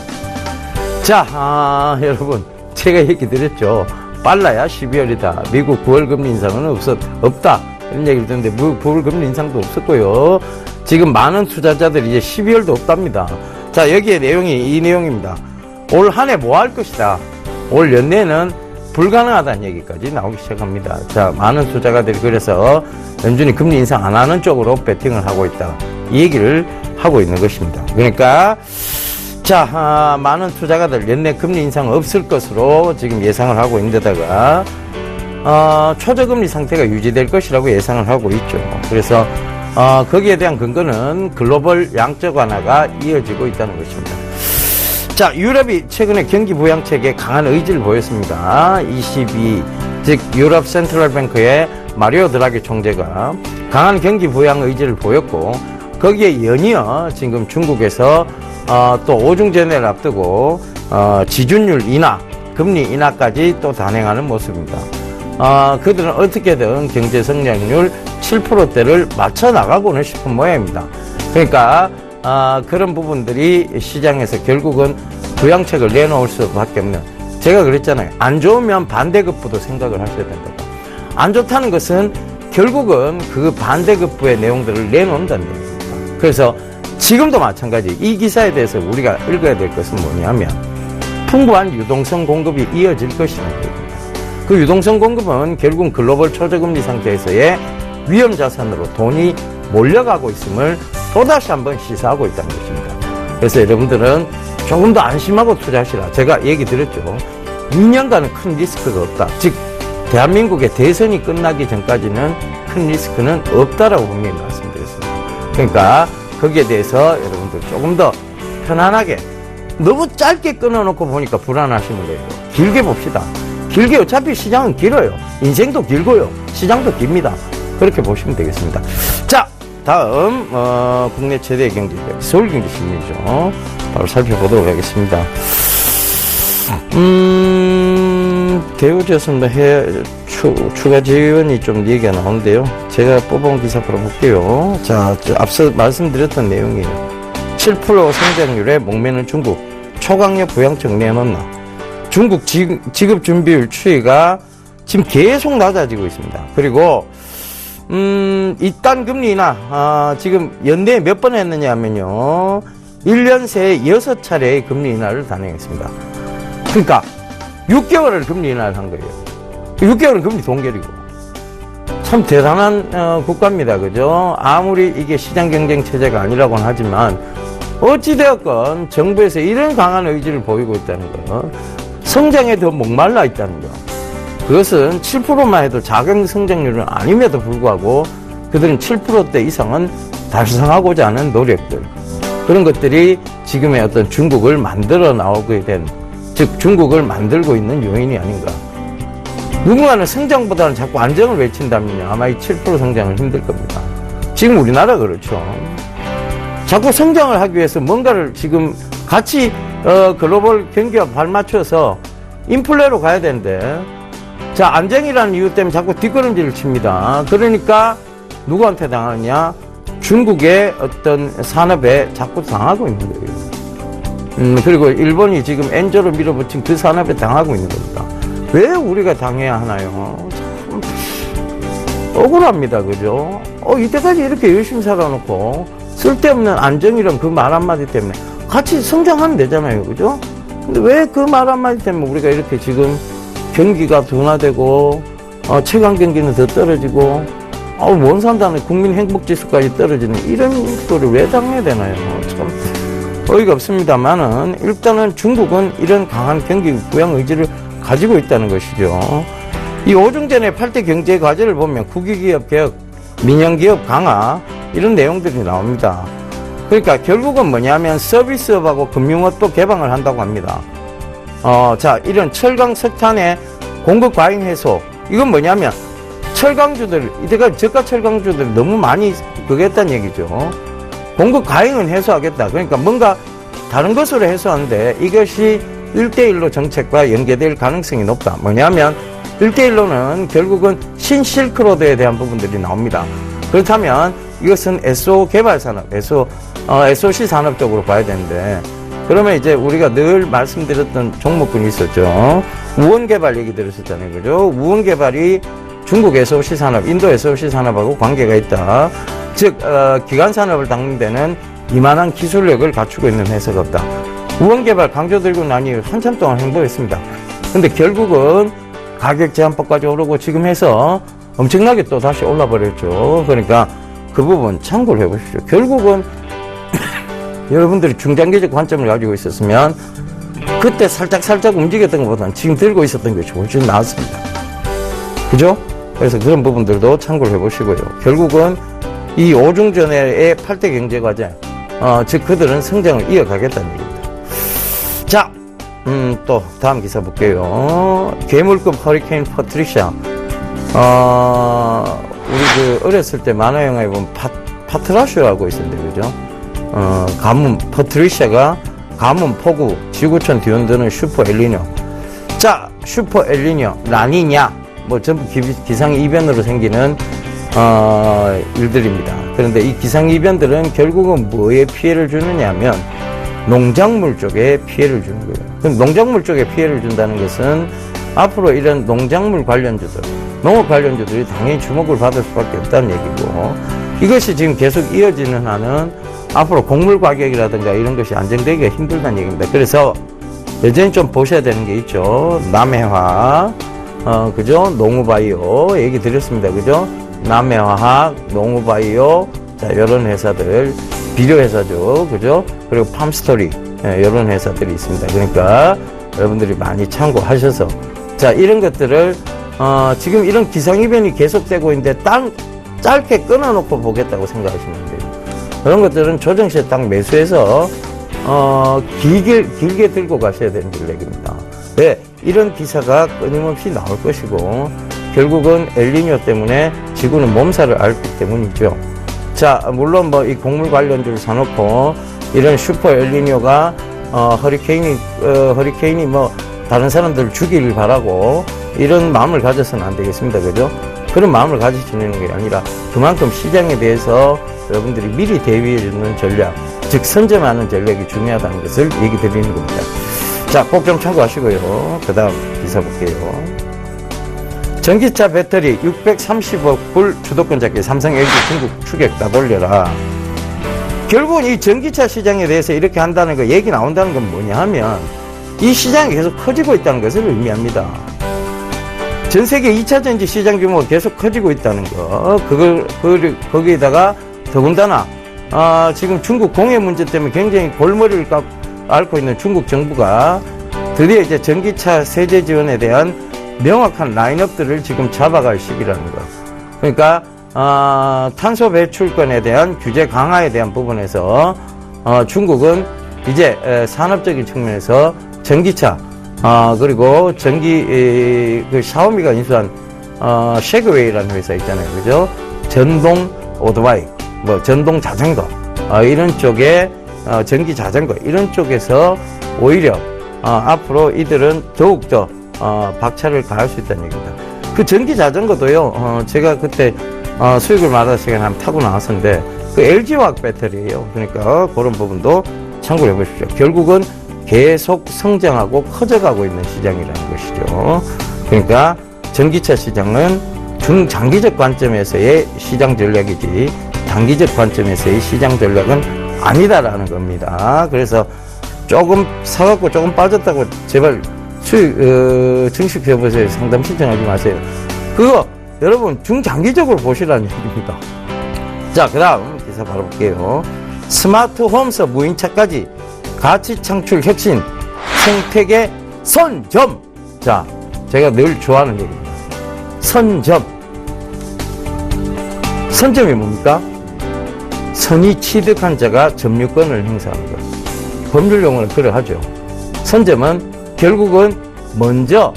C: 자, 여러분, 제가 얘기 드렸죠. 빨라야 12월이다. 미국 9월 금리 인상은 없다. 이런 얘기를 듣는데, 9월 금리 인상도 없었고요. 지금 많은 투자자들이 이제 12월도 없답니다. 자, 여기에 내용이 이 내용입니다. 올 한 해 뭐 할 것이다. 올 연내는 불가능하다는 얘기까지 나오기 시작합니다. 자, 많은 투자가들이 그래서 연준이 금리 인상 안 하는 쪽으로 배팅을 하고 있다, 이 얘기를 하고 있는 것입니다. 그러니까 자, 많은 투자가들 연내 금리 인상 없을 것으로 지금 예상을 하고 있는데다가 초저금리 상태가 유지될 것이라고 예상을 하고 있죠. 그래서 거기에 대한 근거는 글로벌 양적 완화가 이어지고 있다는 것입니다. 자, 유럽이 최근에 경기 부양책에 강한 의지를 보였습니다. ECB, 즉 유럽 센트럴 뱅크의 마리오 드라기 총재가 강한 경기 부양 의지를 보였고, 거기에 연이어 지금 중국에서 또 오중전회를 앞두고 지준율 인하, 금리 인하까지 또 단행하는 모습입니다. 그들은 어떻게든 경제 성장률 7%대를 맞춰 나가고는 싶은 모양입니다. 그러니까 그런 부분들이 시장에서 결국은 부양책을 내놓을 수밖에 없는, 제가 그랬잖아요. 안 좋으면 반대급부도 생각을 하셔야 된다고. 안 좋다는 것은 결국은 그 반대급부의 내용들을 내놓는다는 얘기입니다. 그래서 지금도 마찬가지 이 기사에 대해서 우리가 읽어야 될 것은 뭐냐면 풍부한 유동성 공급이 이어질 것이라는 얘기입니다. 그 유동성 공급은 결국은 글로벌 초저금리 상태에서의 위험 자산으로 돈이 몰려가고 있음을 또다시 한번 시사하고 있다는 것입니다. 그래서 여러분들은 조금 더 안심하고 투자하시라. 제가 얘기 드렸죠. 2년간은 큰 리스크가 없다. 즉 대한민국의 대선이 끝나기 전까지는 큰 리스크는 없다라고 분명히 말씀드렸습니다. 그러니까 거기에 대해서 여러분들 조금 더 편안하게 너무 짧게 끊어놓고 보니까 불안하시는 거예요. 길게 봅시다. 길게 어차피 시장은 길어요. 인생도 길고요. 시장도 깁니다. 그렇게 보시면 되겠습니다. 자, 다음 국내 최대 경제지표 서울경제신문이죠. 바로 살펴보도록 하겠습니다. 개요지였습니다. 추가 지원이 좀 얘기가 나오는데요. 제가 뽑아온 기사 바로 볼게요. 자, 앞서 말씀드렸던 내용이에요. 7% 성장률에 목매는 중국. 초강력 부양책 내놓나. 중국 지급 준비율 추이가 지금 계속 낮아지고 있습니다. 그리고 이딴 금리 인하, 지금 연내에 몇 번 했느냐 하면요. 1년 새에 6차례의 금리 인하를 단행했습니다. 그러니까 6개월을 금리 인하를 한 거예요. 6개월은 금리 동결이고. 참 대단한 국가입니다. 그죠? 아무리 이게 시장 경쟁 체제가 아니라고는 하지만 어찌되었건 정부에서 이런 강한 의지를 보이고 있다는 거. 성장에 더 목말라 있다는 거. 그것은 7%만 해도 작은 성장률은 아님에도 불구하고 그들은 7%대 이상은 달성하고자 하는 노력들. 그런 것들이 지금의 어떤 중국을 만들어 나오게 된, 즉 중국을 만들고 있는 요인이 아닌가. 누군가는 성장보다는 자꾸 안정을 외친다면요. 아마 이 7% 성장은 힘들 겁니다. 지금 우리나라 그렇죠. 자꾸 성장을 하기 위해서 뭔가를 지금 같이 글로벌 경기와 발맞춰서 인플레로 가야 되는데 자, 안정이라는 이유 때문에 자꾸 뒷걸음질을 칩니다. 그러니까 누구한테 당하느냐? 중국의 어떤 산업에 자꾸 당하고 있는 거예요. 그리고 일본이 지금 엔저로 밀어붙인 그 산업에 당하고 있는 겁니다. 왜 우리가 당해야 하나요? 참 억울합니다. 그죠? 이때까지 이렇게 열심히 살아놓고 쓸데없는 안정이란 그 말 한마디 때문에 같이 성장하면 되잖아요. 그죠? 근데 왜 그 말 한마디 때문에 우리가 이렇게 지금 경기가 둔화되고 체감 경기는 더 떨어지고 못 산다는 국민 행복지수까지 떨어지는 이런 거를 왜 당해야 되나요? 참 어이가 없습니다만은 일단은 중국은 이런 강한 경기 부양 의지를 가지고 있다는 것이죠. 이 5중 전의 8대 경제 과제를 보면 국유기업 개혁, 민영기업 강화 이런 내용들이 나옵니다. 그러니까 결국은 뭐냐면 서비스업하고 금융업도 개방을 한다고 합니다. 자, 이런 철강 석탄의 공급 과잉 해소. 이건 뭐냐면 철강주들, 이때까지 저가 철강주들이 너무 많이 그게 했다는 얘기죠. 공급 과잉은 해소하겠다. 그러니까 뭔가 다른 것으로 해소하는데 이것이 1대1로 정책과 연계될 가능성이 높다. 뭐냐면 1대1로는 결국은 신실크로드에 대한 부분들이 나옵니다. 그렇다면 이것은 SO 개발 산업, SOC 산업 쪽으로 봐야 되는데 그러면 이제 우리가 늘 말씀드렸던 종목군이 있었죠. 우원 개발 얘기 들었었잖아요. 그죠? 우원 개발이 중국 SOC 산업, 인도 SOC 산업하고 관계가 있다. 즉, 기간 산업을 닦는 데는 이만한 기술력을 갖추고 있는 회사가 없다. 우원 개발 강조 들고 난 이후 한참 동안 행보했습니다. 근데 결국은 가격 제한법까지 오르고 지금 해서 엄청나게 또 다시 올라버렸죠. 그러니까 그 부분 참고를 해보십시오. 결국은 여러분들이 중장기적 관점을 가지고 있었으면 그때 살짝 움직였던 것보다는 지금 들고 있었던 게 훨씬 나았습니다. 그죠? 그래서 그런 부분들도 참고를 해보시고요. 결국은 이 5중 전의 8대 경제과제, 즉 그들은 성장을 이어가겠다는 얘기입니다. 자, 또 다음 기사 볼게요. 괴물급 허리케인 퍼트리샤. 우리 어렸을 때 만화 영화에 보면 파트라쇼라고 있었는데, 그죠? 가문, 퍼트리샤가 가문, 폭우, 지구촌 뒤흔드는 슈퍼 엘니뇨. 자, 슈퍼 엘니뇨, 라니냐, 전부 기상이변으로 생기는, 일들입니다. 그런데 이 기상이변들은 결국은 뭐에 피해를 주느냐 하면, 농작물 쪽에 피해를 주는 거예요. 그럼 농작물 쪽에 피해를 준다는 것은 앞으로 이런 농작물 관련주들, 농업 관련주들이 당연히 주목을 받을 수밖에 없다는 얘기고, 이것이 지금 계속 이어지는 한은 앞으로 곡물 가격이라든가 이런 것이 안정되기가 힘들다는 얘기입니다. 그래서 여전히 좀 보셔야 되는 게 있죠. 남해화학, 그죠? 농우바이오 얘기 드렸습니다. 그죠? 남해화학, 농우바이오, 자, 요런 회사들, 비료 회사죠. 그죠? 그리고 팜스토리, 요런 회사들이 있습니다. 그러니까 여러분들이 많이 참고하셔서, 자, 이런 것들을, 지금 이런 기상이변이 계속되고 있는데 짧게 끊어놓고 보겠다고 생각하시면 돼요. 그런 것들은 조정시에 딱 매수해서, 길게 들고 가셔야 되는 전략입니다. 왜? 이런 기사가 끊임없이 나올 것이고, 결국은 엘니뇨 때문에 지구는 몸살을 앓기 때문이죠. 자, 물론 뭐 이 곡물 관련주를 사놓고, 이런 슈퍼 엘니뇨가, 허리케인이 뭐, 다른 사람들을 죽이길 바라고, 이런 마음을 가져서는 안 되겠습니다. 그죠? 그런 마음을 가지시는 게 아니라, 그만큼 시장에 대해서 여러분들이 미리 대비해주는 전략, 즉 선점하는 전략이 중요하다는 것을 얘기 드리는 겁니다. 자, 꼭 좀 참고하시고요. 그 다음 기사 볼게요. 전기차 배터리 630억 불 주도권 잡기, 삼성, LG, 중국 추격 다 돌려라. 결국은 이 전기차 시장에 대해서 이렇게 한다는 거, 얘기 나온다는 건 뭐냐 하면, 이 시장이 계속 커지고 있다는 것을 의미합니다. 전 세계 2차 전지 시장 규모가 계속 커지고 있다는 거, 거기에다가 더군다나, 지금 중국 공해 문제 때문에 굉장히 골머리를 앓고 있는 중국 정부가 드디어 이제 전기차 세제 지원에 대한 명확한 라인업들을 지금 잡아갈 시기라는 거. 그러니까, 탄소 배출권에 대한 규제 강화에 대한 부분에서, 중국은 이제 산업적인 측면에서 전기차, 그리고 그 샤오미가 인수한, 쉐그웨이라는 회사 있잖아요. 그죠? 전동 오토바이, 뭐, 전동 자전거, 이런 쪽에, 전기 자전거, 이런 쪽에서 오히려, 앞으로 이들은 더욱더, 박차를 가할 수 있다는 얘기입니다. 그 전기 자전거도요, 제가 그때, 수익을 받아서 제가 한번 타고 나왔었는데, 그 LG화학 배터리예요. 그러니까, 그런 부분도 참고를 해보십시오. 결국은 계속 성장하고 커져가고 있는 시장이라는 것이죠. 그러니까, 전기차 시장은 중장기적 관점에서의 시장 전략이지, 단기적 관점에서의 시장 전략은 아니다라는 겁니다. 그래서 조금 사갖고 조금 빠졌다고 제발 증식 협업소에 상담 신청하지 마세요. 그거 여러분 중장기적으로 보시라는 얘기입니다. 자, 그 다음 기사 바로 볼게요. 스마트 홈에서 무인차까지 가치 창출 혁신 생태계 선점. 자, 제가 늘 좋아하는 얘기입니다. 선점. 선점이 뭡니까? 선이 취득한 자가 점유권을 행사하는 것. 법률 용어는 그러하죠. 선점은 결국은 먼저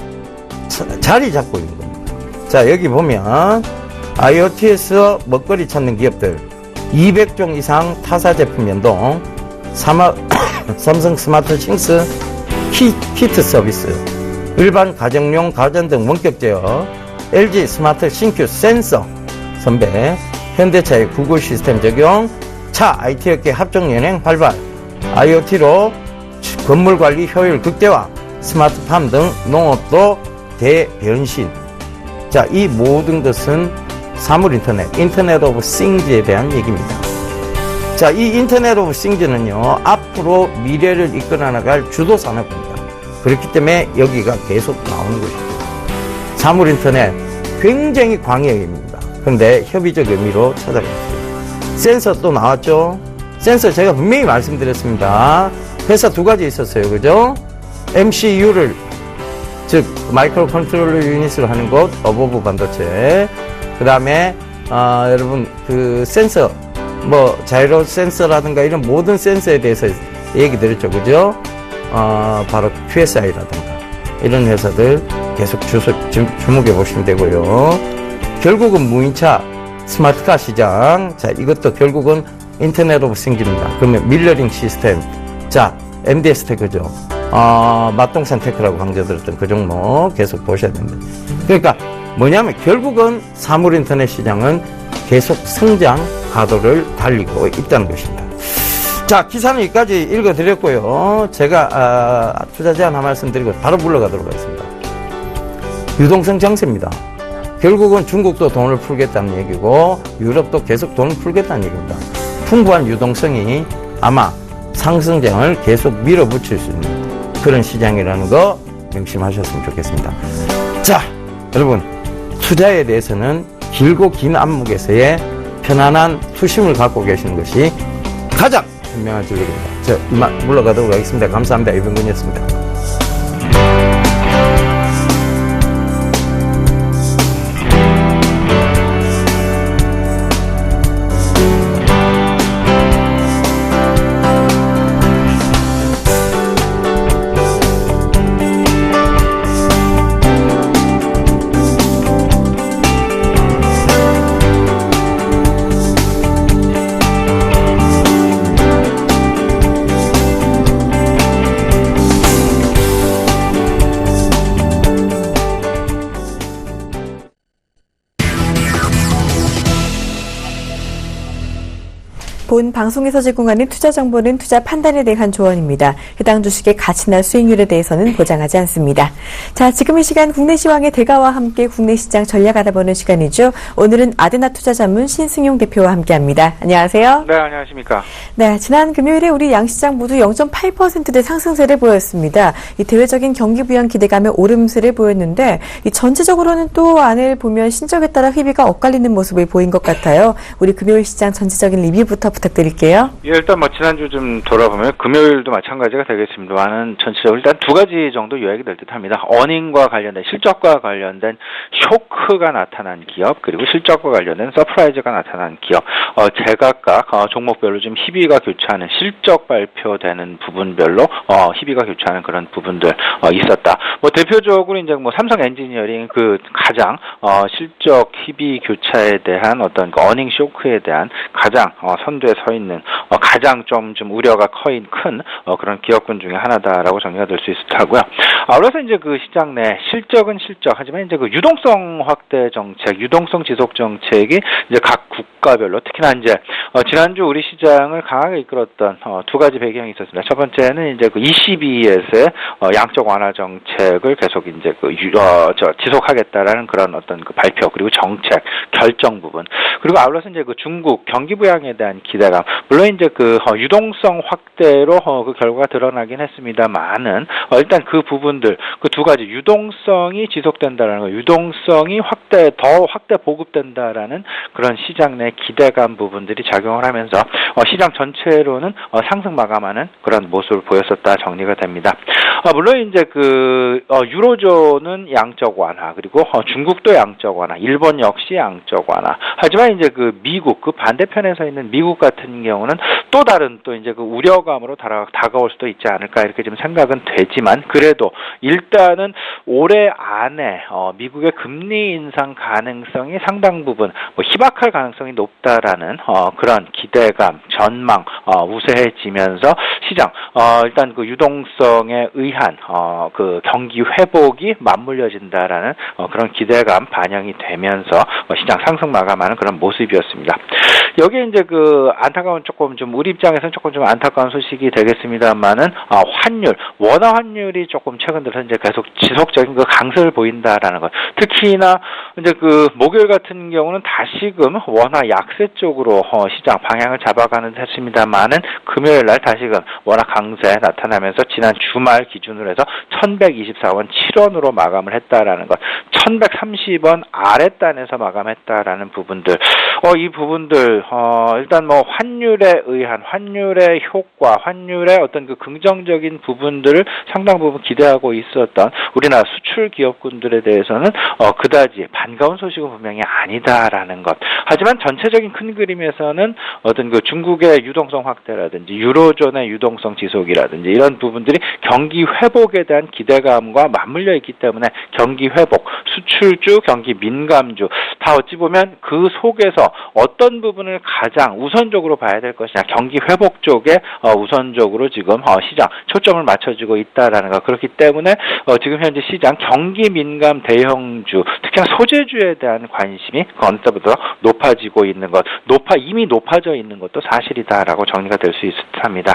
C: 자리 잡고 있는 겁니다. 자, 여기 보면 IoT에서 먹거리 찾는 기업들 200종 이상 타사 제품 연동, 삼성 스마트 싱스 키트 서비스, 일반 가정용 가전등 원격 제어, LG 스마트 신규 센서 선배, 현대차의 구글 시스템 적용, 차 IT업계 합종 연행 활발, IoT로 건물 관리 효율 극대화, 스마트팜 등 농업도 대변신. 자, 이 모든 것은 사물 인터넷 오브 싱즈에 대한 얘기입니다. 자, 이 인터넷 오브 싱즈는요, 앞으로 미래를 이끌어 나갈 주도 산업입니다. 그렇기 때문에 여기가 계속 나오는 것이죠. 사물 인터넷 굉장히 광역입니다. 그런데 협의적 의미로 찾아봤어요. 센서 또 나왔죠? 센서 제가 분명히 말씀드렸습니다. 회사 두 가지 있었어요. 그죠? MCU를, 즉, 마이크로 컨트롤러 유닛으로 하는 곳, 어버브 반도체. 그 다음에, 여러분, 그 센서, 뭐, 자이로 센서라든가 이런 모든 센서에 대해서 얘기 드렸죠. 그죠? 바로 QSI라든가 이런 회사들 계속 주목해 보시면 되고요. 결국은 무인차, 스마트카 시장. 자, 이것도 결국은 인터넷 오브 싱즈입니다. 그러면 밀러링 시스템. 자, MDS 테크죠. 맛동산 테크라고 강조드렸던 그 종목 계속 보셔야 됩니다. 그러니까 뭐냐면 결국은 사물 인터넷 시장은 계속 성장 가도를 달리고 있다는 것입니다. 자, 기사는 여기까지 읽어드렸고요. 제가 투자 제안 한 말씀 드리고 바로 물러가도록 하겠습니다. 유동성 정세입니다. 결국은 중국도 돈을 풀겠다는 얘기고 유럽도 계속 돈을 풀겠다는 얘기입니다. 풍부한 유동성이 아마 상승장을 계속 밀어붙일 수 있는 그런 시장이라는 거 명심하셨으면 좋겠습니다. 자, 여러분, 투자에 대해서는 길고 긴 안목에서의 편안한 투심을 갖고 계시는 것이 가장 현명한 전략입니다. 자, 이만 물러가도록 하겠습니다. 감사합니다. 이병근이었습니다.
A: 본 방송에서 제공하는 투자 정보는 투자 판단에 대한 조언입니다. 해당 주식의 가치나 수익률에 대해서는 보장하지 않습니다. 자, 지금 이 시간 국내 시황의 대가와 함께 국내 시장 전략 알아보는 시간이죠. 오늘은 아드나 투자자문 신승용 대표와 함께합니다. 안녕하세요.
D: 네, 안녕하십니까.
A: 네, 지난 금요일에 우리 양시장 모두 0.8%대 상승세를 보였습니다. 이 대외적인 경기 부양 기대감에 오름세를 보였는데 이 전체적으로는 또 안을 보면 신적에 따라 희비가 엇갈리는 모습을 보인 것 같아요. 우리 금요일 시장 전체적인 리뷰부터 부탁드릴게요.
D: 예, 일단 지난주 좀 돌아보면 금요일도 마찬가지가 되겠습니다만은 전체적으로 일단 두 가지 정도 요약이 될 듯합니다. 어닝과 관련된 실적과 관련된 쇼크가 나타난 기업 그리고 실적과 관련된 서프라이즈가 나타난 기업 제각각 종목별로 좀 희비가 교차하는 실적 발표되는 부분별로 희비가 교차하는 그런 부분들 있었다. 대표적으로 이제 삼성 엔지니어링 그 가장 실적 희비 교차에 대한 어떤 그 어닝 쇼크에 대한 가장 선두에 서 있는 가장 좀 우려가 큰 그런 기업군 중에 하나다라고 정리가 될 수 있을 듯하고요. 아울러서 이제 그 시장 내 실적은 실적 하지만 이제 그 유동성 확대 정책, 유동성 지속 정책이 이제 각 국가별로 특히나 이제 지난주 우리 시장을 강하게 이끌었던 두 가지 배경이 있었습니다. 첫 번째는 이제 그 ECB에서의 양적 완화 정책을 계속 이제 지속하겠다라는 그런 어떤 그 발표 그리고 정책 결정 부분 그리고 아울러서 이제 그 중국 경기 부양에 대한 기대감 물론 이제 그 유동성 확대로 그 결과가 드러나긴 했습니다만은 일단 그 부분들 그 두 가지 유동성이 지속된다라는 거, 유동성이 더 확대 보급된다라는 그런 시장 내 기대감 부분들이 작용을 하면서 시장 전체로는 상승 마감하는 그런 모습을 보였었다 정리가 됩니다. 물론 이제 그 유로존은 양적 완화 그리고 중국도 양적 완화, 일본 역시 양적 완화. 하지만 이제 그 미국 그 반대편에 서 있는 미국 같은 경우는 또 다른 또 이제 그 우려감으로 다가올 수도 있지 않을까 이렇게 좀 생각은 되지만 그래도 일단은 올해 안에 미국의 금리 인상 가능성이 상당 부분 희박할 가능성이 높다라는 그런 기대감, 전망 우세해지면서 시장 일단 그 유동성에 의한 그 경기 회복이 맞물려진다라는 그런 기대감 반영이 되면서 시장 상승 마감하는 그런 모습이었습니다. 여기에 이제 그 안타까운 우리 입장에서는 좀 안타까운 소식이 되겠습니다만은 환율, 원화 환율이 조금 최근 들어서 이제 계속 지속적인 그 강세를 보인다라는 것. 특히나 이제 그 목요일 같은 경우는 다시금 원화 약세 쪽으로 시장 방향을 잡아가는 듯 했습니다만은 금요일 날 다시금 원화 강세 나타나면서 지난 주말 기준으로 해서 1124원 7원으로 마감을 했다라는 것. 1130원 아랫단에서 마감했다라는 부분들. 이 부분들 일단 환율에 의한 환율의 효과, 환율의 어떤 그 긍정적인 부분들을 상당 부분 기대하고 있었던 우리나라 수출 기업군들에 대해서는 그다지 반가운 소식은 분명히 아니다라는 것. 하지만 전체적인 큰 그림에서는 어떤 그 중국의 유동성 확대라든지 유로존의 유동성 지속이라든지 이런 부분들이 경기 회복에 대한 기대감과 맞물려 있기 때문에 경기 회복, 수출주, 경기 민감주 다 어찌 보면 그 속에서 어떤 부분을 가장 우선적으로 봐야 될 것이냐, 경기 회복 쪽에 우선적으로 지금 시장 초점을 맞춰주고 있다라는 거. 그렇기 때문에 지금 현재 시장 경기 민감 대형주, 특히나 소재주에 대한 관심이 어느 때보다 높아지고 있는 것, 이미 높아져 있는 것도 사실이다라고 정리가 될 수 있을 듯합니다.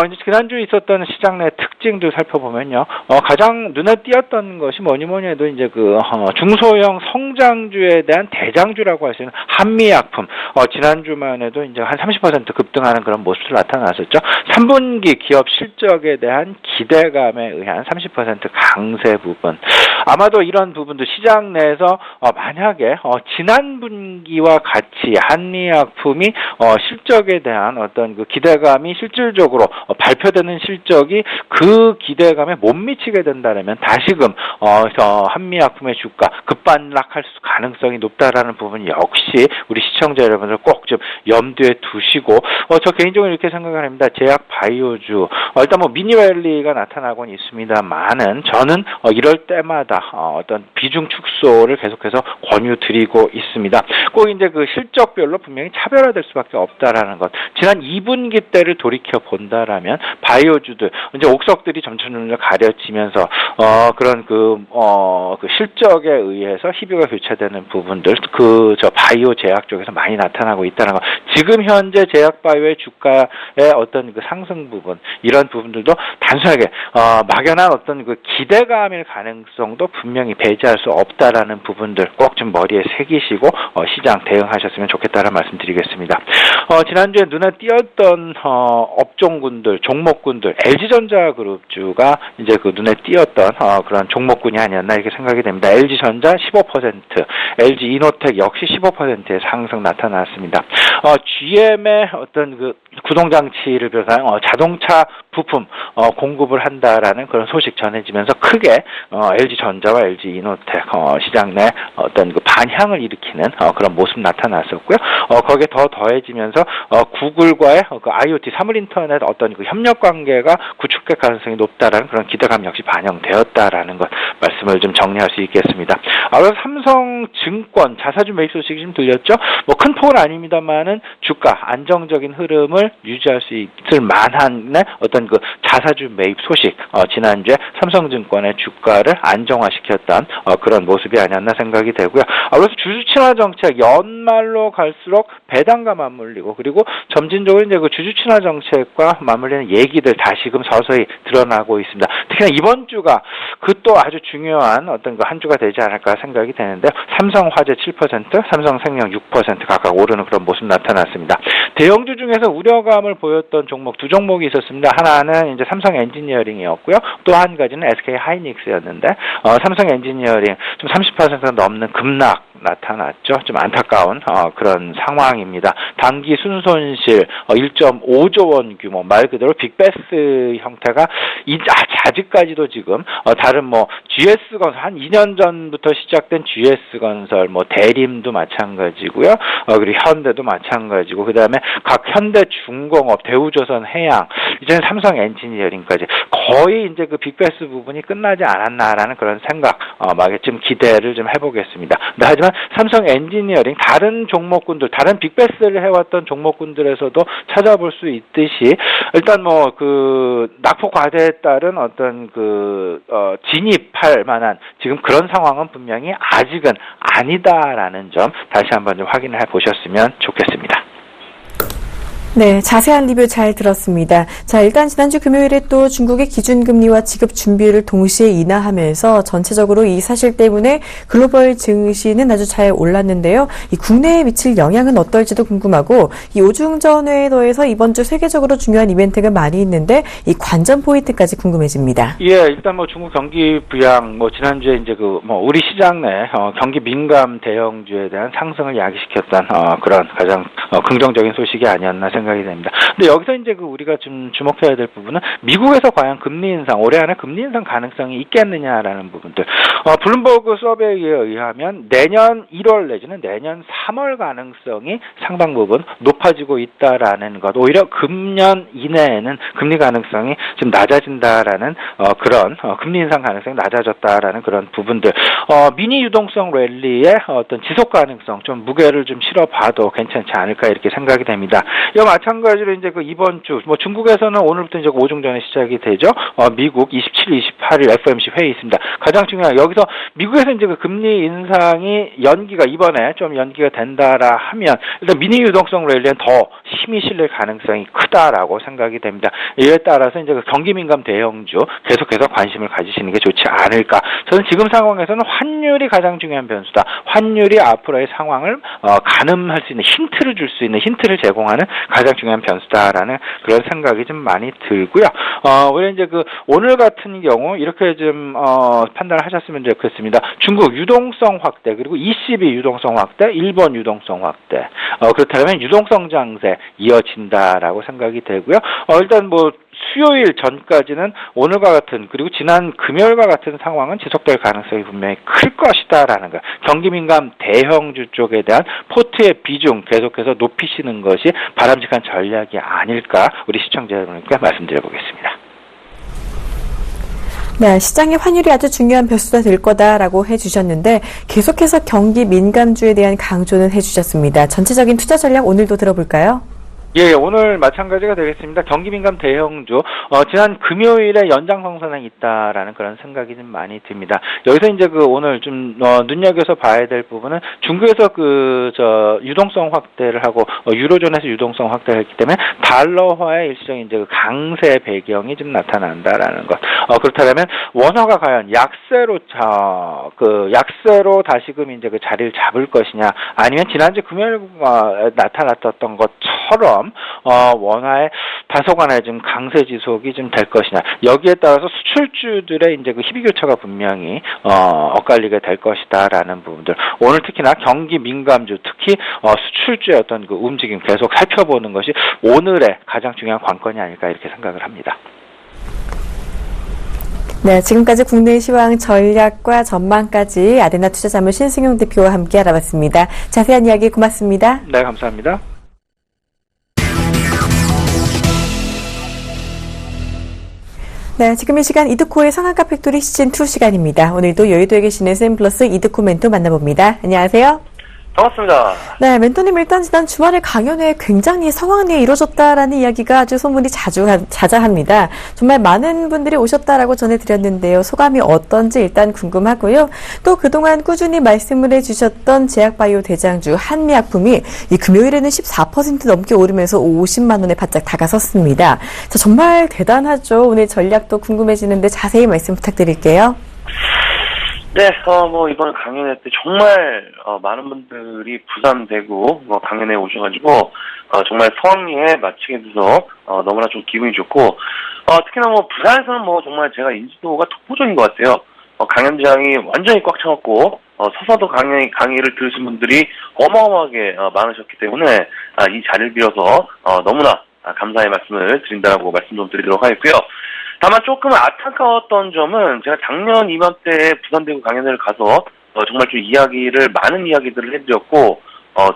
D: 이제 지난주에 있었던 시장 내 특징들 살펴보면요, 가장 눈에 띄었던 것이 뭐니 해도 이제 그 중소형 성장주에 대한 대장주라고 할 수 있는 한미약품, 지난주만 해도 이제 한 30% 급등하는 그런 모습을 나타났었죠. 3분기 기업 실적에 대한 기대감에 의한 30% 강세 부분. 아마도 이런 부분도 시장 내에서 만약에 지난 분기와 같이 한미약품이 실적에 대한 어떤 그 기대감이 실질적으로 발표되는 실적이 그 기대감에 못 미치게 된다면 다시금 한미약품의 주가 급반락할 가능성이 높다라는 부분 역시 우리 시청자 여러분들 꼭 좀 염두에 두시고, 저 개인적으로 이렇게 생각을 합니다. 제약 바이오주, 일단 뭐 미니랠리가 나타나곤 있습니다만은 저는 이럴 때마다 어떤 비중 축소를 계속해서 권유드리고 있습니다. 꼭 이제 그 실적별로 분명히 차별화될 수밖에 없다라는 것. 지난 2분기 때를 돌이켜 본다라면 바이오주들 이제 옥석들이 점점 가려지면서 그런 그 실적에 의해서 희비가 교체되는 부분들, 저 바이오 제약 쪽에서 많이 나타나고 있다는 것. 지금 현재 제약 바이오의 주가의 어떤 그 상승 부분, 이런 부분들도 단순하게 막연한 어떤 그 기대감일 가능성도 분명히 배제할 수 없다라는 부분들 꼭 좀 머리에 새기시고 시장 대응하셨으면 좋겠다는 말씀드리겠습니다. 지난주에 눈에 띄었던 업종군들, 종목군들, LG전자그룹주가 이제 그 눈에 띄었던 그런 종목군이 아니었나 이렇게 생각이 됩니다. LG전자 15%, LG이노텍 역시 15%의 상승 나타났습니다. GM의 어떤 그 구동장치를 비롯한 자동차 부품 공급을 한다라는 그런 소식 전해지면서 크게 LG전자와 LG이노텍 시장 내 어떤 그 반향을 일으키는 그런 모습 나타났었고요. 거기에 더 더해지면서 구글과의 그 IoT 사물인터넷 어떤 그 협력 관계가 구축될 가능성이 높다라는 그런 기대감 역시 반영되었다라는 것 말씀을 좀 정리할 수 있겠습니다. 그래서 삼성증권 자사주 매입 소식이 좀 들렸죠. 뭐 큰 폭은 아닙니다만은 주가 안정적인 흐름을 유지할 수 있을 만한 어떤 그 자사주 매입 소식, 지난주에 삼성증권의 주가를 안정화시켰던 그런 모습이 아니었나 생각이 되고요. 그래서 주주 친화 정책 연말로 갈수록 배당과 맞물리고, 그리고 점진적으로 이제 그 주주 친화 정책과 맞물리는 얘기들 다시금 서서히 드러나고 있습니다. 특히나 이번 주가 그 또 아주 중요한 어떤 그 한 주가 되지 않을까 생각이 되는데요. 삼성화재 7%, 삼성생명 6% 각각 오르는 그런 모습 나타났습니다. 대형주 중에서 우려감을 보였던 종목 두 종목이 있었습니다. 하나는 이제 삼성 엔지니어링이었고요. 또 한 가지는 SK 하이닉스였는데, 삼성 엔지니어링 좀 30% 넘는 급락 나타났죠. 좀 안타까운 그런 상황입니다. 단기 순손실 1.5조 원 규모, 말 그대로 빅베스 형태가 아직까지도 지금 다른 뭐 GS건설 한 2년 전부터 시작된 GS건설, 뭐 대림도 마찬가지고요. 그리고 현대도 마찬가지고, 그다음에 각 현대중공업, 대우조선해양, 이제는 삼성 엔지니어링까지 거의 이제 그 빅베스 부분이 끝나지 않았나라는 그런 생각, 좀 기대를 좀 해보겠습니다. 근데 하지만 삼성 엔지니어링 다른 종목군들, 다른 빅베스를 해왔던 종목군들에서도 찾아볼 수 있듯이 일단 뭐 그 낙폭 과대에 따른 어떤 그 진입할 만한 지금 그런 상황은 분명히 아직은 아니다라는 점 다시 한번 좀 확인을 해보셨으면 좋겠습니다.
A: 네, 자세한 리뷰 잘 들었습니다. 자, 일단 지난주 금요일에 또 중국의 기준금리와 지급준비율을 동시에 인하하면서 전체적으로 이 사실 때문에 글로벌 증시는 아주 잘 올랐는데요. 이 국내에 미칠 영향은 어떨지도 궁금하고, 이 오중전회에 더해서 이번 주 세계적으로 중요한 이벤트가 많이 있는데 이 관전 포인트까지 궁금해집니다.
D: 예, 일단 뭐 중국 경기 부양, 뭐 지난주에 이제 그 뭐 우리 시장 내 경기 민감 대형주에 대한 상승을 야기시켰던 그런 가장 긍정적인 소식이 아니었나 생각합니다. 생각이 됩니다. 근데 여기서 이제 우리가 좀 주목해야 될 부분은 미국에서 과연 금리 인상, 올해 안에 금리 인상 가능성이 있겠느냐라는 부분들. 블룸버그 서베이에 의하면 내년 1월 내지는 내년 3월 가능성이 상당 부분 높아지고 있다라는 것. 오히려 금년 이내에는 금리 가능성이 좀 낮아진다라는 그런 금리 인상 가능성이 낮아졌다라는 그런 부분들. 미니 유동성 랠리의 어떤 지속 가능성 좀 무게를 좀 실어봐도 괜찮지 않을까 이렇게 생각이 됩니다. 이와 마찬가지로 이제 이번 주 중국에서는 오늘부터 이제 5중 전에 시작이 되죠. 미국 27, 28일 FOMC 회의 있습니다. 가장 중요한 여기서 미국에서 이제 금리 인상이 이번에 좀 연기가 된다라 하면 일단 미니 유동성 랠리는 더 힘이 실릴 가능성이 크다라고 생각이 됩니다. 이에 따라서 이제 경기 민감 대형주 계속해서 관심을 가지시는 게 좋지 않을까. 저는 지금 상황에서는 환율이 가장 중요한 변수다. 환율이 앞으로의 상황을 가늠할 수 있는 힌트를 줄 수 있는 힌트를 제공하는 가장 중요한 변수다라는 그런 생각이 좀 많이 들고요. 우리 이제 오늘 같은 경우 이렇게 좀 판단을 하셨으면 좋겠습니다. 중국 유동성 확대 그리고 ECB 유동성 확대, 일본 유동성 확대. 그렇다면 유동성 장세 이어진다라고 생각이 되고요. 일단 수요일 전까지는 오늘과 같은 그리고 지난 금요일과 같은 상황은 지속될 가능성이 분명히 클 것이다라는 거. 경기 민감 대형주 쪽에 대한 포트의 비중 계속해서 높이시는 것이 바람직한 전략이 아닐까 우리 시청자 여러분께 말씀드려보겠습니다.
A: 네, 시장의 환율이 아주 중요한 변수가 될 거다라고 해주셨는데 계속해서 경기 민감주에 대한 강조는 해주셨습니다. 전체적인 투자 전략 오늘도 들어볼까요?
D: 예, 오늘 마찬가지가 되겠습니다. 경기 민감 대형주, 지난 금요일에 연장성 선행이 있다라는 그런 생각이 좀 많이 듭니다. 여기서 이제 오늘 좀, 눈여겨서 봐야 될 부분은 중국에서 유동성 확대를 하고, 유로존에서 유동성 확대를 했기 때문에 달러화의 일시적인 이제 강세 배경이 좀 나타난다라는 것. 그렇다면 원화가 과연 약세로 다시금 이제 자리를 잡을 것이냐, 아니면 지난주 금요일 나타났던 것처럼 원화의 다소간의 좀 강세 지속이 좀 될 것이냐. 여기에 따라서 수출주들의 이제 희비 교차가 분명히 엇갈리게 될 것이다라는 부분들. 오늘 특히나 경기 민감주, 특히 수출주의 어떤 움직임 계속 살펴보는 것이 오늘의 가장 중요한 관건이 아닐까 이렇게 생각을 합니다.
A: 네, 지금까지 국내 시황 전략과 전망까지 아데나 투자자문 신승용 대표와 함께 알아봤습니다. 자세한 이야기 고맙습니다.
D: 네, 감사합니다.
A: 네, 지금 이 시간 이드코의 성악가 팩토리 시즌2 시간입니다. 오늘도 여의도에 계시는 샘플러스 이드코 멘토 만나봅니다. 안녕하세요.
B: 반갑습니다.
A: 네, 멘토님 일단 지난 주말에 강연회에 굉장히 성황리에 이루어졌다라는 이야기가 아주 소문이 자자합니다. 정말 많은 분들이 오셨다라고 전해드렸는데요. 소감이 어떤지 일단 궁금하고요. 또 그동안 꾸준히 말씀을 해주셨던 제약바이오 대장주 한미약품이 이 금요일에는 14% 넘게 오르면서 50만 원에 바짝 다가섰습니다. 자, 정말 대단하죠. 오늘 전략도 궁금해지는데 자세히 말씀 부탁드릴게요.
B: 네, 이번 강연회 때 정말, 많은 분들이 부산, 대구, 강연회에 오셔가지고, 정말 성황리에 마치게 돼서, 너무나 좀 기분이 좋고, 특히나 부산에서는 정말 제가 인지도가 독보적인 것 같아요. 강연장이 완전히 꽉 차갖고, 서서도 강의를 들으신 분들이 어마어마하게 많으셨기 때문에, 이 자리를 빌어서, 너무나 감사의 말씀을 드린다라고 말씀 좀 드리도록 하겠고요. 다만 조금 안타까웠던 점은 제가 작년 이맘때에 부산대구 강연회를 가서 정말 좀 많은 이야기들을 해드렸고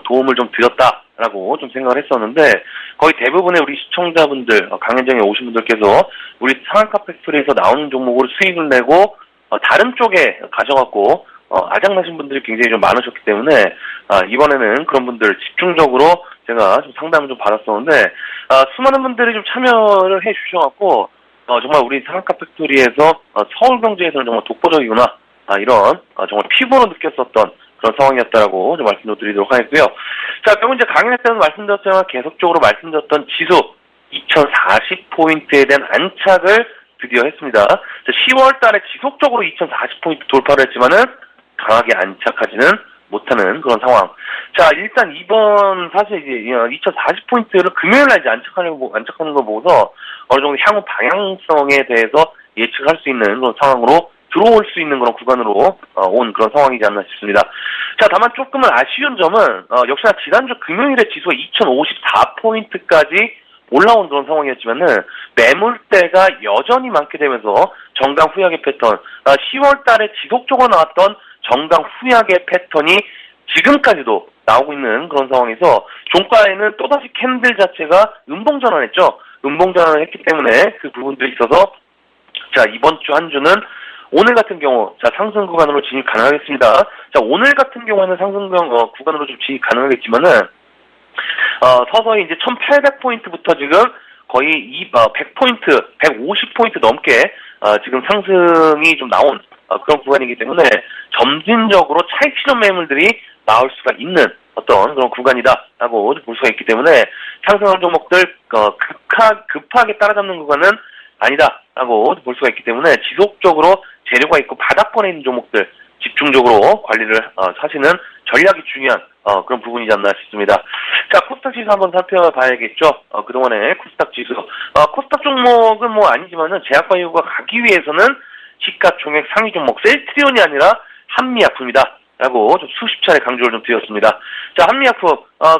B: 도움을 좀 드렸다라고 좀 생각을 했었는데 거의 대부분의 우리 시청자분들 강연장에 오신 분들께서 우리 상한가 팩토리에서 나오는 종목으로 수익을 내고 다른 쪽에 가져갔고 아장나신 분들이 굉장히 좀 많으셨기 때문에 이번에는 그런 분들 집중적으로 제가 좀 상담을 좀 받았었는데 수많은 분들이 좀 참여를 해주셔갖고 정말 우리 상한가 팩토리에서 서울경제에서는 정말 독보적이구나 이런 정말 피부로 느꼈었던 그런 상황이었다라고 좀 말씀을 드리도록 하겠고요. 자, 그럼 이제 강연회 때는 말씀드렸지만 계속적으로 말씀드렸던 지수 2040포인트에 대한 안착을 드디어 했습니다. 10월 달에 지속적으로 2040포인트 돌파를 했지만은 강하게 안착하지는 못하는 그런 상황. 자, 일단 이번 사실 이제 2040포인트를 금요일날 이제 안착하는 걸 보고서 어느 정도 향후 방향성에 대해서 예측할 수 있는 그런 상황으로
E: 들어올 수 있는 그런 구간으로 온 그런 상황이지 않나 싶습니다. 자, 다만 조금은 아쉬운 점은 역시나 지난주 금요일에 지수가 2054포인트까지 올라온 그런 상황이었지만은 매물대가 여전히 많게 되면서 정강 후약의 패턴, 10월 달에 지속적으로 나왔던 정강 후약의 패턴이 지금까지도 나오고 있는 그런 상황에서 종가에는 또다시 캔들 자체가 음봉전환했죠. 음봉전환을 했기 때문에 그 부분들이 있어서 자, 이번 주 한 주는 오늘 같은 경우 자, 상승 구간으로 진입 가능하겠습니다. 자, 오늘 같은 경우에는 상승 구간으로 좀 진입 가능하겠지만은 서서히 이제 1800포인트부터 지금 거의 100포인트, 150포인트 넘게 지금 상승이 좀 나온 그런 구간이기 때문에 점진적으로 차익 실현 매물들이 나올 수가 있는 어떤 그런 구간이다라고 볼 수가 있기 때문에 상승하는 종목들 급하게 따라잡는 구간은 아니다라고 볼 수가 있기 때문에 지속적으로 재료가 있고 바닥권에 있는 종목들 집중적으로 관리를 하시는 전략이 중요한 그런 부분이지 않나 싶습니다. 자, 코스닥 지수 한번 살펴봐야겠죠. 그동안의 코스닥 지수. 코스닥 종목은 뭐 아니지만은 제약바이오가 가기 위해서는 시가총액 상위 종목 셀트리온이 아니라 한미약품이다. 라고 좀 수십 차례 강조를 좀 드렸습니다. 자, 한미약품,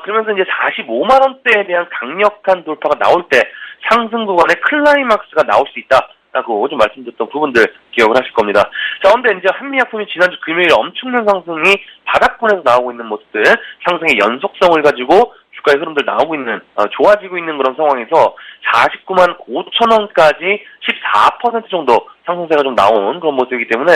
E: 그러면서 이제 45만 원대에 대한 강력한 돌파가 나올 때 상승 구간의 클라이막스가 나올 수 있다라고 좀 말씀드렸던 부분들 기억을 하실 겁니다. 자, 근데 이제 한미약품이 지난주 금요일에 엄청난 상승이 바닥권에서 나오고 있는 모습들, 상승의 연속성을 가지고 주가의 흐름들 나오고 있는, 좋아지고 있는 그런 상황에서 49만 5천 원까지 14% 정도 상승세가 좀 나온 그런 모습이기 때문에,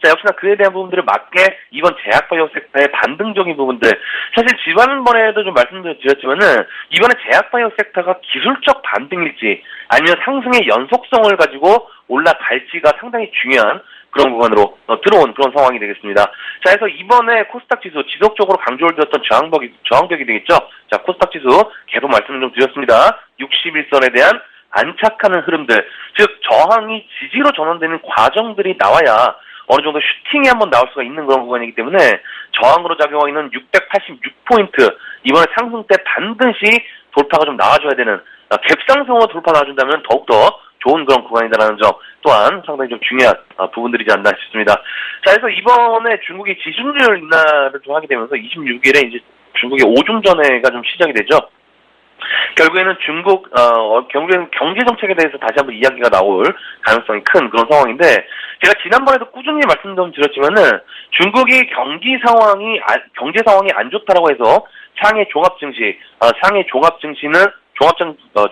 E: 자, 역시나 그에 대한 부분들을 맞게 이번 제약바이오 섹터의 반등적인 부분들, 사실 지난번에도 좀 말씀드렸지만은, 이번에 제약바이오 섹터가 기술적 반등일지, 아니면 상승의 연속성을 가지고 올라갈지가 상당히 중요한 그런 구간으로 들어온 그런 상황이 되겠습니다. 자, 그래서 이번에 코스닥 지수 지속적으로 강조를 드렸던 저항벽이 되겠죠. 자, 코스닥 지수 계속 말씀을 좀 드렸습니다. 61선에 대한 안착하는 흐름들, 즉 저항이 지지로 전환되는 과정들이 나와야 어느 정도 슈팅이 한번 나올 수가 있는 그런 구간이기 때문에 저항으로 작용하고 있는 686포인트, 이번에 상승 때 반드시 돌파가 좀 나와줘야 되는, 갭상승으로 돌파 나와준다면 더욱더 좋은 그런 구간이다라는 점 또한 상당히 좀 중요한 부분들이지 않나 싶습니다. 자, 그래서 이번에 중국이 지준율 인하를 좀 하게 되면서 26일에 이제 중국의 오중전회가 좀 시작이 되죠. 결국에는 결국에는 경제정책에 대해서 다시 한번 이야기가 나올 가능성이 큰 그런 상황인데, 제가 지난번에도 꾸준히 말씀 좀 드렸지만은, 중국이 경제 상황이 안 좋다라고 해서 상해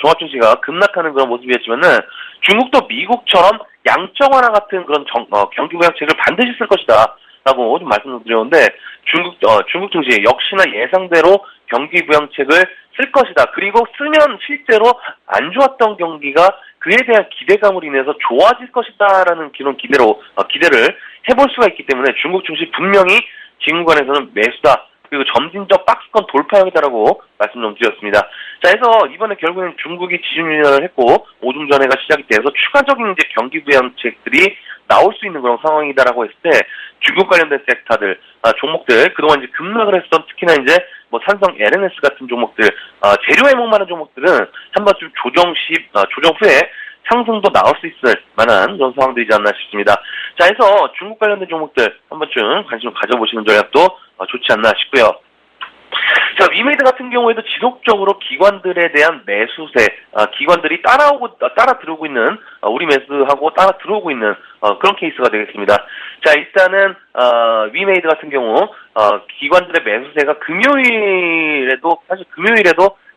E: 종합증시가 급락하는 그런 모습이었지만은, 중국도 미국처럼 양적 완화 같은 그런 경기 부양책을 반드시 쓸 것이다 라고 좀 말씀드렸는데, 중국 증시 역시나 예상대로 경기 부양책을 쓸 것이다. 그리고 쓰면 실제로 안 좋았던 경기가 그에 대한 기대감으로 인해서 좋아질 것이다라는 그런 기대를 해볼 수가 있기 때문에 중국 증시 분명히 지금 관에서는 매수다. 그리고 점진적 박스권 돌파형이다라고 말씀 좀 드렸습니다. 자, 해서 이번에 결국에는 중국이 지준율을 했고 오중전회가 시작이 돼서 추가적인 이제 경기 부양책들이 나올 수 있는 그런 상황이다라고 했을 때 중국 관련된 섹터들, 종목들, 그동안 이제 급락을 했던 특히나 이제 뭐 삼성 LNS 같은 종목들, 재료에 목마른 종목들은 한 번쯤 조정 후에 상승도 나올 수 있을 만한 그런 상황들이지 않나 싶습니다. 자, 해서 중국 관련된 종목들 한 번쯤 관심을 가져보시는 전략도 좋지 않나 싶고요. 자, 위메이드 같은 경우에도 지속적으로 기관들에 대한 매수세, 기관들이 따라 들어오고 있는, 우리 매수하고 따라 들어오고 있는, 그런 케이스가 되겠습니다. 자, 일단은, 위메이드 같은 경우, 기관들의 매수세가 금요일에도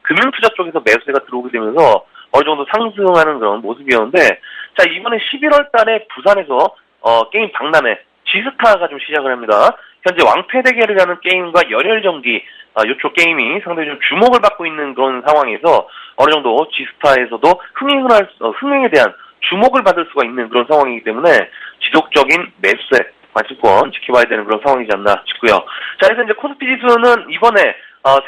E: 금융투자 쪽에서 매수세가 들어오게 되면서 어느 정도 상승하는 그런 모습이었는데, 자, 이번에 11월 달에 부산에서, 게임 박람회, 지스타가 좀 시작을 합니다. 현재 왕패대결이라는 게임과 열혈전기, 요쪽 게임이 상당히 좀 주목을 받고 있는 그런 상황에서 어느 정도 지스타에서도 흥행에 대한 주목을 받을 수가 있는 그런 상황이기 때문에 지속적인 매수세, 관심권 지켜봐야 되는 그런 상황이지 않나 싶고요. 자, 그래서 이제 코스피 지수는 이번에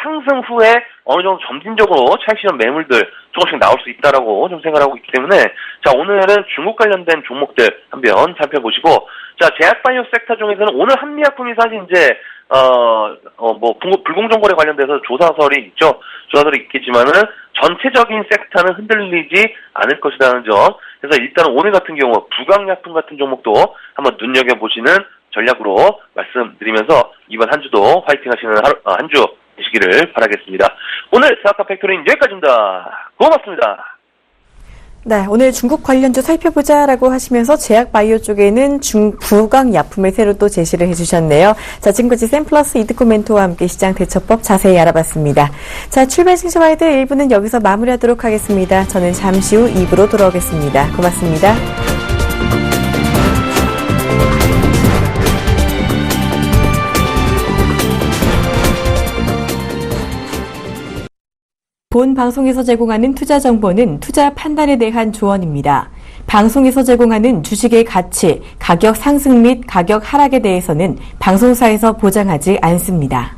E: 상승 후에 어느 정도 점진적으로 차익 실현 매물들 조금씩 나올 수 있다라고 좀 생각하고 있기 때문에, 자, 오늘은 중국 관련된 종목들 한번 살펴보시고, 자, 제약바이오 섹터 중에서는 오늘 한미약품이 사실 이제 불공정거래 관련돼서 조사설이 있죠. 조사설이 있겠지만은 전체적인 섹터는 흔들리지 않을 것이라는 점. 그래서 일단 오늘 같은 경우 부강약품 같은 종목도 한번 눈여겨보시는 전략으로 말씀드리면서 이번 한 주도 화이팅 하시는 한 주 되시기를 바라겠습니다. 오늘 스타트 팩토리는 여기까지입니다. 고맙습니다.
A: 네, 오늘 중국 관련주 살펴보자라고 하시면서 제약바이오 쪽에는 부강약품을 새로 또 제시를 해주셨네요. 자, 지금까지 샘플러스 이드코 멘토와 함께 시장 대처법 자세히 알아봤습니다. 자, 출발 싱시와이드 1부는 여기서 마무리하도록 하겠습니다. 저는 잠시 후 2부로 돌아오겠습니다. 고맙습니다. 본 방송에서 제공하는 투자 정보는 투자 판단에 대한 조언입니다. 방송에서 제공하는 주식의 가치, 가격 상승 및 가격 하락에 대해서는 방송사에서 보장하지 않습니다.